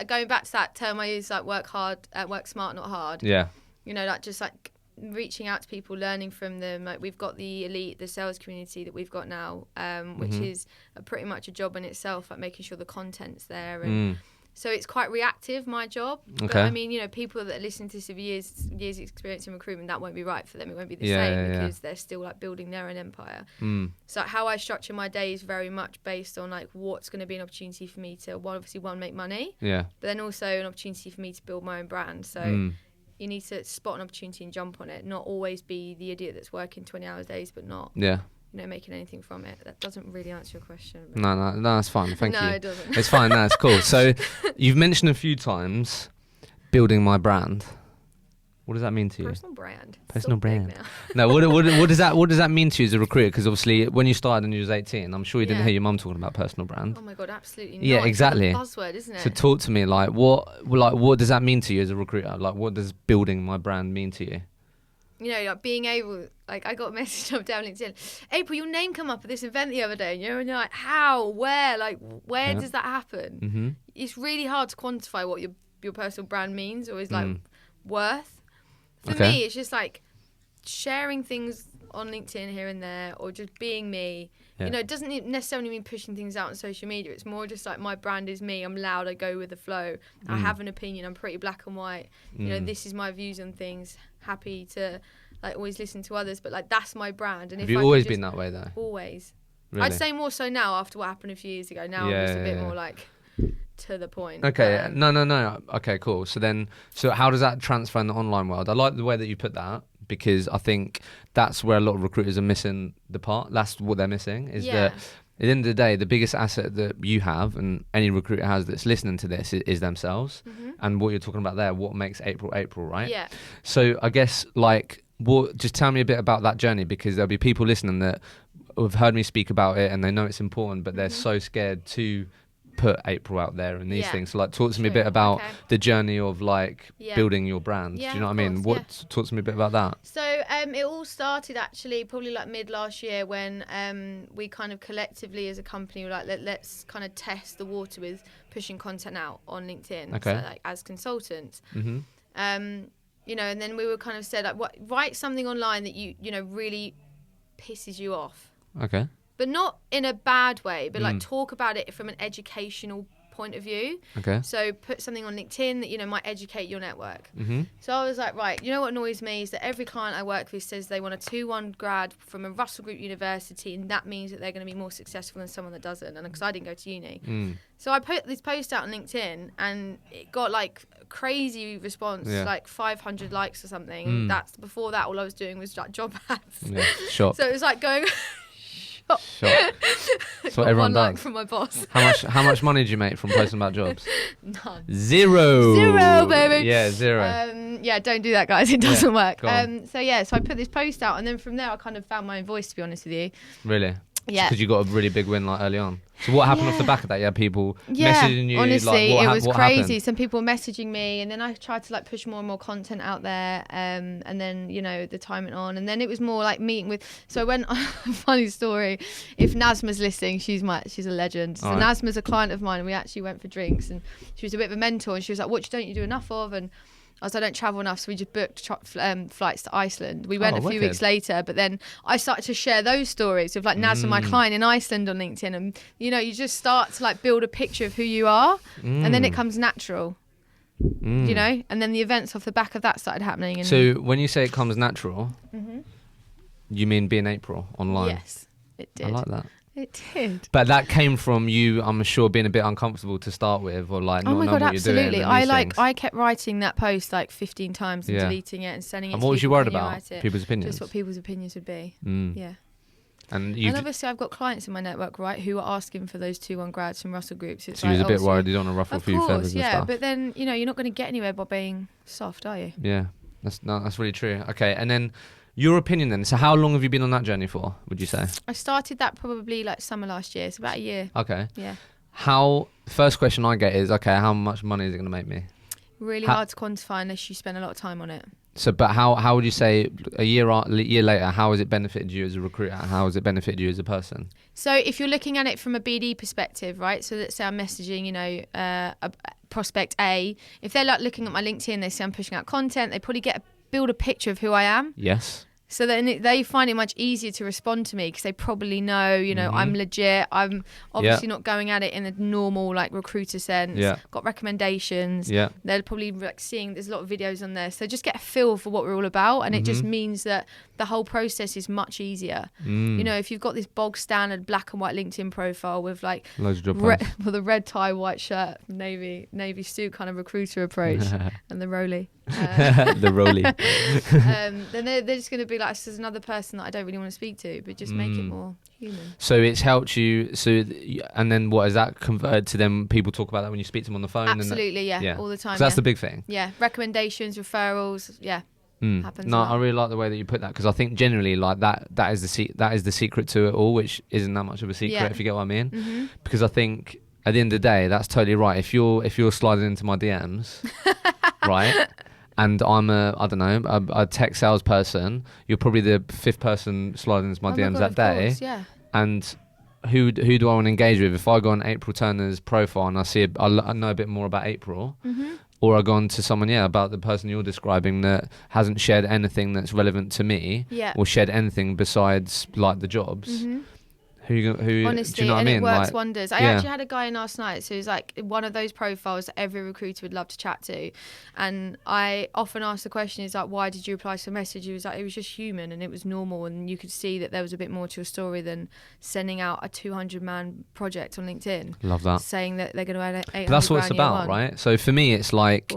going back to that term I use, like work hard, work smart, not hard. Yeah. You know, like just like reaching out to people, learning from them. Like, we've got the elite, the sales community that we've got now, which is pretty much a job in itself, like making sure the content's there. And so it's quite reactive, my job. Okay. But I mean, you know, people that listen to this have years experience in recruitment, that won't be right for them. It won't be the same because they're still like building their own empire. So how I structure my day is very much based on like what's going to be an opportunity for me to obviously make money. Yeah. But then also an opportunity for me to build my own brand. So you need to spot an opportunity and jump on it, not always be the idiot that's working 20 hours days but not making anything from it. That doesn't really answer your question. No, that's fine. Thank you. No, it doesn't. It's fine. That's cool. So you've mentioned a few times building my brand. What does that mean to you? Personal brand. Personal brand. No, what does that mean to you as a recruiter? Because obviously, when you started and you was 18, I'm sure you didn't hear your mum talking about personal brand. Oh my God, absolutely not. Yeah, exactly. It's a buzzword, isn't it? So talk to me, like what does that mean to you as a recruiter? Like, what does building my brand mean to you? You know, like being able, like I got a message up down LinkedIn, April, your name come up at this event the other day, and you're like, how, where, like where does that happen? It's really hard to quantify what your personal brand means or is like worth. For me, it's just like sharing things on LinkedIn here and there, or just being me. Yeah. You know, it doesn't necessarily mean pushing things out on social media. It's more just like my brand is me. I'm loud. I go with the flow. I have an opinion. I'm pretty black and white. You know, this is my views on things. Happy to like always listen to others, but like that's my brand. And have you always been that way though? Always. Really? I'd say more so now after what happened a few years ago. Now I'm just a bit more like to the point. Okay, no. Okay, cool. So how does that transfer in the online world? I like the way that you put that, because I think that's where a lot of recruiters are missing the part. That's what they're missing, is that at the end of the day, the biggest asset that you have and any recruiter has that's listening to this is themselves. And what you're talking about there, what makes April, right? Yeah. So I guess just tell me a bit about that journey, because there'll be people listening that have heard me speak about it and they know it's important, but they're so scared to put April out there and these Yeah. things. So like, talk to me a bit about the journey of like Yeah. building your brand. Yeah, Do you know of what I mean? course, Talk to me a bit about that. So it all started actually probably like mid last year when we kind of collectively as a company were like, let's kind of test the water with pushing content out on LinkedIn. Okay. So like as consultants. Mm-hmm. You know, and then we were kind of said like, write something online that you know really pisses you off. Okay. But not in a bad way, but like talk about it from an educational point of view. Okay. So put something on LinkedIn that, you know, might educate your network. Mm-hmm. So I was like, right, you know what annoys me is that every client I work with says they want a 2-1 grad from a Russell Group university, and that means that they're going to be more successful than someone that doesn't. And because I didn't go to uni. So I put this post out on LinkedIn and it got like crazy response, like 500 likes or something. And that's before that, all I was doing was like job ads. Yeah. Shock. So it was like going... Shock. That's what everyone one like does. from my boss. How much money did you make from posting about jobs? None. Zero, baby. Yeah, zero. Yeah, don't do that, guys. It doesn't work. Go on. So I put this post out, and then from there, I kind of found my own voice. To be honest with you, Really? Yeah. Because you got a really big win like early on. So what happened off the back of that? You had people messaging you. Honestly, like, it was what crazy. happened? Some people messaging me, and then I tried to like push more and more content out there. And then, you know, the time went on, and then it was more like meeting with. So when funny story, if Nazma's listening, she's a legend. So Nazma's a client of mine, and we actually went for drinks, and she was a bit of a mentor, and she was like, "What don't you do enough of?" And I was like, I don't travel enough, so we just booked flights to Iceland. We went a few weeks later, but then I started to share those stories of like Nazma, my client in Iceland, on LinkedIn, and you know, you just start to like build a picture of who you are, and then it comes natural, you know, and then the events off the back of that started happening. And so when you say it comes natural, you mean being April online? Yes, it did. I like that. It did. But that came from you, I'm sure, being a bit uncomfortable to start with, or like not knowing what absolutely. you're doing. I kept writing that post like 15 times and deleting it and sending it. And to what was you people, worried about? People's opinions. Just what people's opinions would be. Yeah. And obviously I've got clients in my network, right, who are asking for those 2-1 grads from Russell Groups. So you was a bit worried you don't want to ruffle a few feathers and stuff. But then, you know, you're not going to get anywhere by being soft, are you? Yeah, that's really true. Okay, and then your opinion then. So how long have you been on that journey for, would you say? I started that probably like summer last year. It's about a year. Okay. Yeah. First question I get is, okay, how much money is it going to make me? Really hard to quantify unless you spend a lot of time on it. So, but how would you say a year later, how has it benefited you as a recruiter? How has it benefited you as a person? So if you're looking at it from a BD perspective, right? So let's say I'm messaging, you know, a prospect A. If they're like looking at my LinkedIn, they see I'm pushing out content, they probably build a picture of who I am. Yes. So then they find it much easier to respond to me because they probably know, you know, I'm legit. I'm obviously not going at it in a normal like recruiter sense. Yeah. Got recommendations. Yeah. They're probably like seeing there's a lot of videos on there. So just get a feel for what we're all about. And it just means that the whole process is much easier. You know, if you've got this bog standard black and white LinkedIn profile with like loads of with a red tie, white shirt, navy suit kind of recruiter approach and the rolly. The rolly. Then they're just going to be like, this is another person that I don't really want to speak to, but just make it more human. So it's helped you. And then what is that converted to? Then people talk about that when you speak to them on the phone. Absolutely, all the time. So that's the big thing. Yeah, recommendations, referrals, happens. No, I really like the way that you put that because I think generally like that is the secret to it all, which isn't that much of a secret if you get what I mean. Because I think at the end of the day, that's totally right. If you're sliding into my DMs, right? And I'm a tech salesperson. You're probably the 5th person sliding into my DMs that day. Course, yeah. And who do I want to engage with? If I go on April Turner's profile and I know a bit more about April, or I go on to someone about the person you're describing that hasn't shared anything that's relevant to me, or shared anything besides like the jobs. Who honestly, do you know what I mean? It works wonders. I actually had a guy in last night who's like one of those profiles that every recruiter would love to chat to, and I often ask the question, is like, why did you reply to a message? He was like, it was just human and it was normal, and you could see that there was a bit more to a story than sending out a 200-man project on LinkedIn. Love that. Saying that they're going to earn 800 But that's what it's grand year about, one. right? So for me, it's like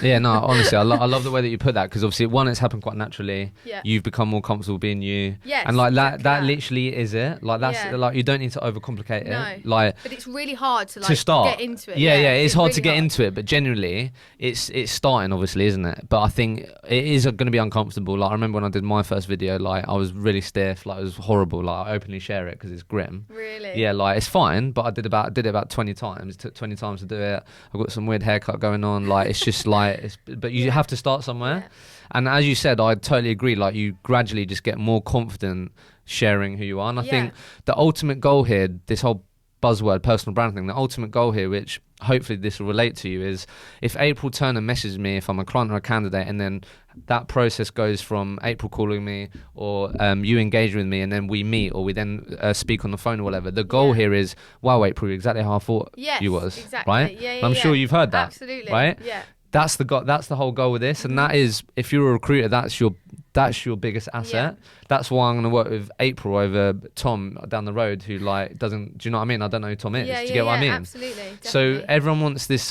Yeah, no, honestly, I love the way that you put that, because obviously, one, it's happened quite naturally. Yeah. You've become more comfortable being you. Yes, and like exactly that literally is it. Like that's like, you don't need to overcomplicate it. Like, but it's really hard to start. get into it. Yeah, it's hard really to get into it, but genuinely, it's starting, obviously, isn't it? But I think it is going to be uncomfortable. Like, I remember when I did my first video, like, I was really stiff. Like, it was horrible. Like, I openly share it because it's grim. Really? Yeah, like, it's fine, but I did it about 20 times. It took 20 times to do it. I've got some weird haircut going on. Like, it's just like, but you have to start somewhere. Yeah. And as you said, I totally agree. Like, you gradually just get more confident sharing who you are. And I think the ultimate goal here, this whole buzzword personal brand thing, the ultimate goal here, which hopefully this will relate to you, is if April Turner messages me, if I'm a client or a candidate, and then that process goes from April calling me, or you engage with me, and then we meet, or we then speak on the phone or whatever. The goal here is, wow, April, you're exactly how I thought you was. Exactly. Right? Yeah, I'm sure you've heard that. Absolutely. Right? Yeah. That's the whole goal with this, and that is, if you're a recruiter, that's your biggest asset. That's why I'm going to work with April over Tom down the road, who like doesn't. Do you know what I mean? I don't know who Tom is. Do you get what I mean? Absolutely. Definitely. So everyone wants this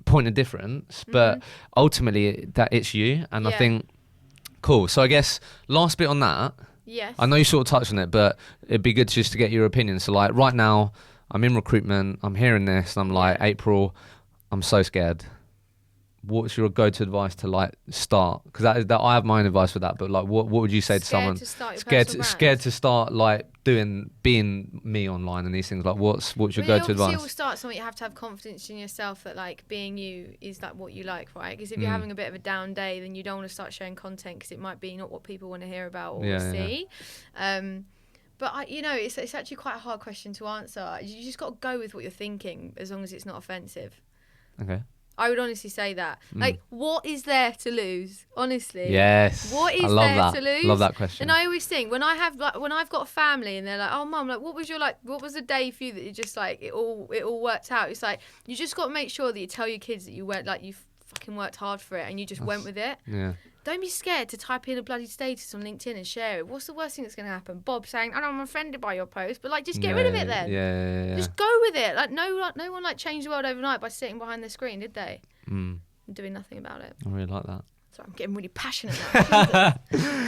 point of difference, but ultimately that it's you, and I think cool. So I guess last bit on that. Yes. I know you sort of touched on it, but it'd be good just to get your opinion. So like right now, I'm in recruitment. I'm hearing this, and I'm like, April, I'm so scared. What's your go-to advice to like start? Because that I have my own advice for that, but like, what would you say to someone scared to start like being me online and these things? Like, what's your go-to advice? It will start something. You have to have confidence in yourself that like being you is like what you like, right? Because if you're having a bit of a down day, then you don't want to start sharing content because it might be not what people want to hear about or see. But it's actually quite a hard question to answer. You just got to go with what you're thinking, as long as it's not offensive. Okay. I would honestly say that. Like, what is there to lose? Honestly. Yes. What is there to lose? Love that question. And I always think when I've got a family and they're like, "Oh, mum, like, what was the day for you that you just like it all worked out?" It's like you just got to make sure that you tell your kids that you fucking worked hard for it and you just went with it. Yeah. Don't be scared to type in a bloody status on LinkedIn and share it. What's the worst thing that's going to happen? Bob saying, "I know I'm offended by your post," but like, just get rid of it then. Yeah. Just go with it. Like, no one like changed the world overnight by sitting behind their screen, did they? And doing nothing about it. I really like that. Sorry, I'm getting really passionate now.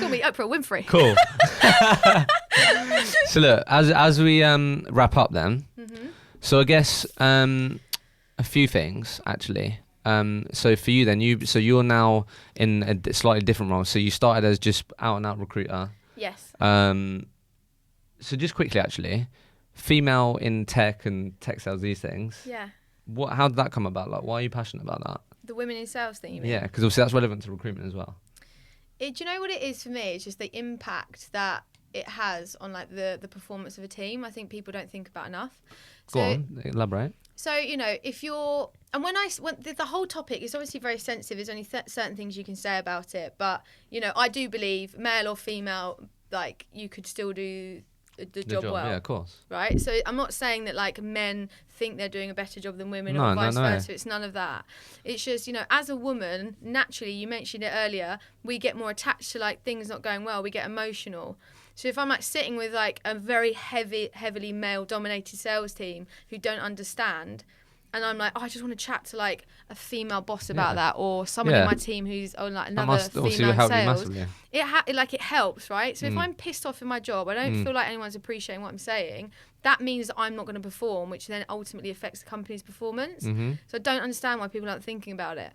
Call me Oprah Winfrey. Cool. So look, as we wrap up then, so I guess a few things actually. So for you then, you're now in a slightly different role. So you started as just out and out recruiter. Yes. So just quickly actually, female in tech and tech sales, these things. Yeah. How did that come about? Like, why are you passionate about that? The women in sales thing, you mean? Yeah, because obviously that's relevant to recruitment as well. Do you know what it is for me? It's just the impact that it has on like the performance of a team. I think people don't think about enough. Go on, elaborate. So, if you're... And when the whole topic is obviously very sensitive. There's only certain things you can say about it. But, I do believe, male or female, like, you could still do the job well. Yeah, of course. Right? So I'm not saying that, like, men think they're doing a better job than women or vice versa. It's none of that. It's just, as a woman, naturally, you mentioned it earlier, we get more attached to, like, things not going well. We get emotional. So if I'm like sitting with like a very heavily male-dominated sales team who don't understand, and I'm like, I just want to chat to like a female boss about that, or someone in my team who's on like another female in sales, it helps, right? So if I'm pissed off in my job, I don't feel like anyone's appreciating what I'm saying. That means that I'm not going to perform, which then ultimately affects the company's performance. So I don't understand why people aren't thinking about it.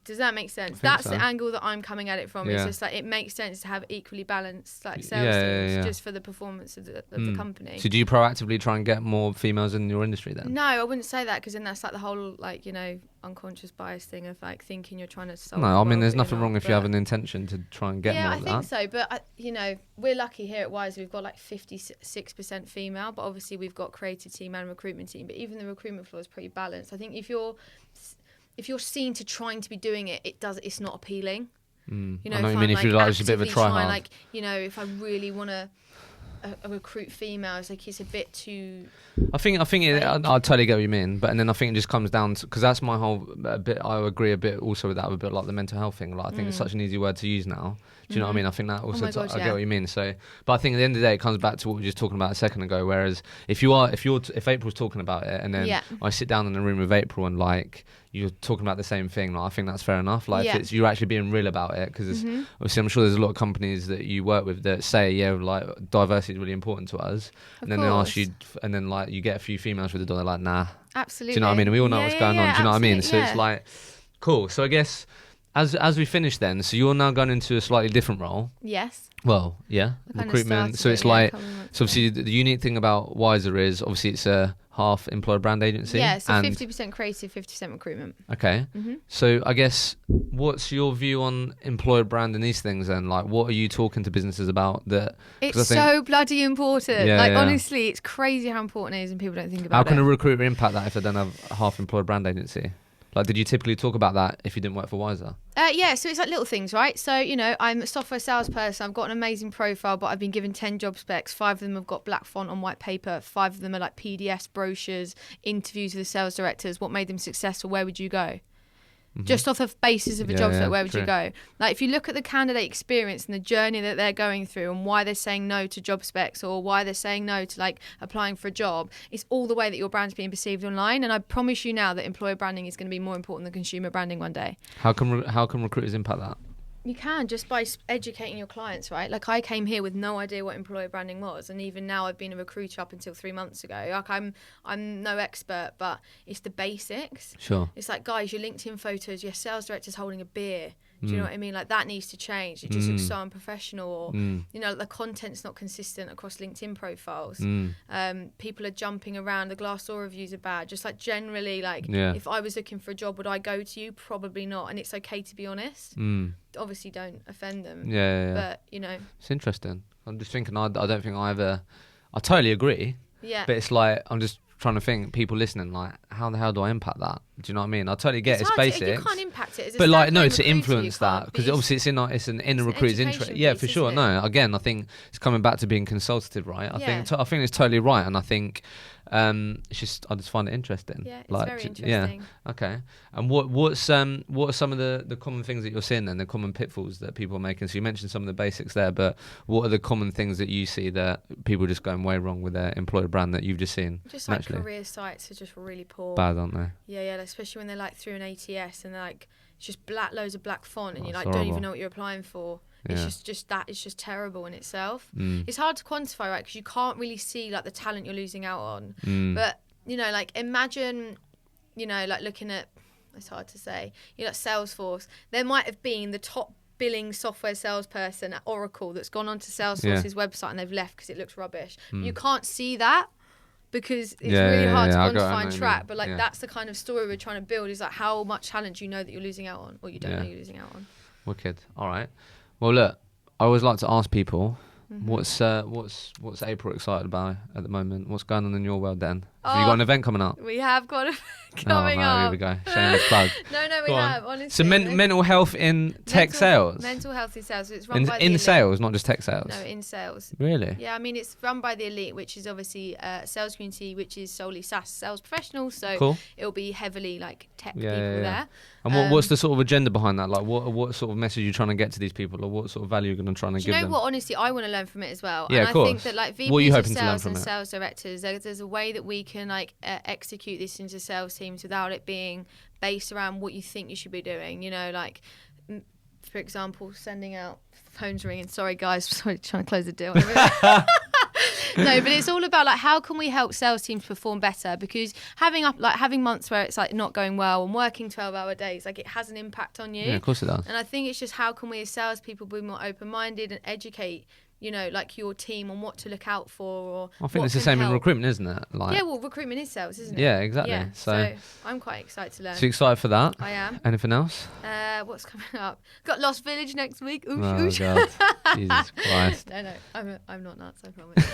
Does that make sense? That's the angle that I'm coming at it from. It's just like it makes sense to have equally balanced like sales teams just for the performance of the company. So do you proactively try and get more females in your industry then? No, I wouldn't say that, because then that's like the whole like unconscious bias thing of like thinking you're trying to solve. No, I mean there's nothing wrong if you have an intention to try and get more of that. Yeah, I think so. But we're lucky here at Wise. We've got like 56% female, but obviously we've got creative team and recruitment team. But even the recruitment floor is pretty balanced. I think if you're seen to trying to be doing it, it's not appealing. I know what you mean. If you're like just a bit of a try hard. Like, if I really want to recruit females, like it's a bit too... I totally get what you mean, but then I think it just comes down to, because that's my whole bit. I agree a bit also with that, a bit like the mental health thing. Like I think it's such an easy word to use now. Do you know what I mean? I think that also I get what you mean. So, but I think at the end of the day, it comes back to what we were just talking about a second ago. Whereas if April's talking about it, and then I sit down in a room with April and like you're talking about the same thing. Like, I think that's fair enough. Like, if it's, you're actually being real about it, because obviously I'm sure there's a lot of companies that you work with that say, yeah, like diversity is really important to us, and then they ask you, and then like you get a few females with the door, they're like, nah. Absolutely. Do you know what I mean? And we all know what's going on. Do you know what I mean? So it's like, cool. So I guess as we finish then, so you're now going into a slightly different role. Yes. Well, yeah, recruitment. So it's like, so obviously the unique thing about Wiser is obviously it's a half employer brand agency. Yeah, so 50% creative, 50% recruitment. Okay. So I guess, what's your view on employer brand and these things then? Like, what are you talking to businesses about that? It's so bloody important. Honestly, it's crazy how important it is and people don't think about it. How can a recruiter impact that if they don't have a half employer brand agency? Like, did you typically talk about that if you didn't work for Wiser? Yeah, so it's like little things, right? So, you know, I'm a software salesperson. I've got an amazing profile, but I've been given 10 job specs. 5 of them have got black font on white paper. 5 of them are like PDFs, brochures, interviews with the sales directors. What made them successful? Where would you go? Just off the basis of a job spec, where would you go? Like, if you look at the candidate experience and the journey that they're going through and why they're saying no to job specs or why they're saying no to like applying for a job, it's all the way that your brand's being perceived online. And I promise you now that employer branding is going to be more important than consumer branding one day. How can recruiters impact that? You can, just by educating your clients, right? Like, I came here with no idea what employer branding was, and even now I've been a recruiter up until 3 months ago. Like, I'm no expert, but it's the basics. Sure. It's like, guys, your LinkedIn photos, your sales director's holding a beer. Do you know what I mean? Like, that needs to change. It just looks so unprofessional, or you know, the content's not consistent across LinkedIn profiles. People are jumping around. The Glassdoor reviews are bad. Just like generally, like if I was looking for a job, would I go to you? Probably not. And it's okay to be honest. Obviously, don't offend them. But you know, it's interesting. I'm just thinking. I don't think I totally agree. Yeah. But it's like, I'm just trying to think, people listening, like, how the hell do I impact that? Do you know what I mean? I totally get it's basics. You can't impact it. But like, no, to influence that, because obviously it's in a recruiter's interest. Yeah, for sure. No, again, I think it's coming back to being consultative, right? I think it's totally right, and I think it's just, I just find it interesting. Yeah, it's very interesting. Yeah. Okay. And what are some of the common things that you're seeing then, the common pitfalls that people are making? So you mentioned some of the basics there, but what are the common things that you see that people are just going way wrong with their employer brand that you've just seen? Just like career sites are just really poor. Bad, aren't they? Yeah, especially when they're like through an ATS and they're like, it's just loads of black font, and you like don't even know what you're applying for. It's just that it's just terrible in itself. It's hard to quantify, right? Because you can't really see like the talent you're losing out on. But you know, like, imagine, you know, like looking at, it's hard to say, you know, like Salesforce. There might have been the top billing software salesperson at Oracle that's gone onto Salesforce's website and they've left because it looks rubbish. You can't see that, because it's really hard to quantify and track. But like, that's the kind of story we're trying to build, is like how much talent do you know that you're losing out on, or you don't know you're losing out on. Wicked. All right. Well, look, I always like to ask people, what's April excited about at the moment? What's going on in your world then? Have you got an event coming up? We have got an event coming up. Here we go. Shameless plug. No, we have, honestly. So mental health in tech sales? Mental health in sales. So it's run by the in elite. sales, not just tech sales? No, in sales. Really? Yeah, I mean, it's run by the elite, which is obviously a sales community, which is solely SaaS sales professionals. So it'll be heavily like tech people there. And what's the sort of agenda behind that? Like, what sort of message are you trying to get to these people, or what sort of value are you going to try and give them? You know what? Honestly, I want to learn from it as well. Yeah, and of course. I think that like VPs of sales and sales directors, there's a way that we can like execute this into sales teams without it being based around what you think you should be doing. You know, like, for example, sending out phones ringing. Sorry, guys, sorry, trying to close the deal. No, but it's all about like, how can we help sales teams perform better? Because having months where it's like not going well and working 12-hour days, like, it has an impact on you. Yeah, of course it does. And I think it's just, how can we as salespeople be more open-minded and educate, you know, like, your team on what to look out for? Or I think it's the same in recruitment, isn't it? Like, yeah, well, recruitment is sales, isn't it? Yeah, exactly. Yeah, so I'm quite excited to learn. So you excited for that? I am. Anything else? What's coming up? Got Lost Village next week. Oosh, oh, oosh. God. Jesus Christ. No, I'm not nuts, I promise.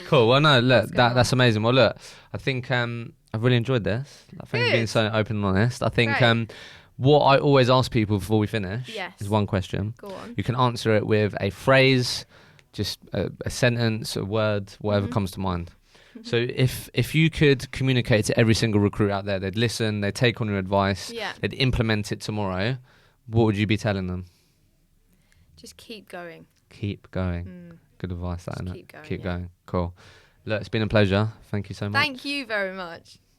Cool. Well, no, look, that's amazing. Well, look, I think I've really enjoyed this. I think you've been so open and honest. I think what I always ask people before we finish is one question. Go on. You can answer it with a phrase, just a sentence, a word, whatever comes to mind. So if you could communicate to every single recruit out there, they'd listen, they'd take on your advice, they'd implement it tomorrow, what would you be telling them? Just keep going. Keep going. Good advice, that, isn't it? Keep going. Keep going. Cool. Look, it's been a pleasure. Thank you so much. Thank you very much.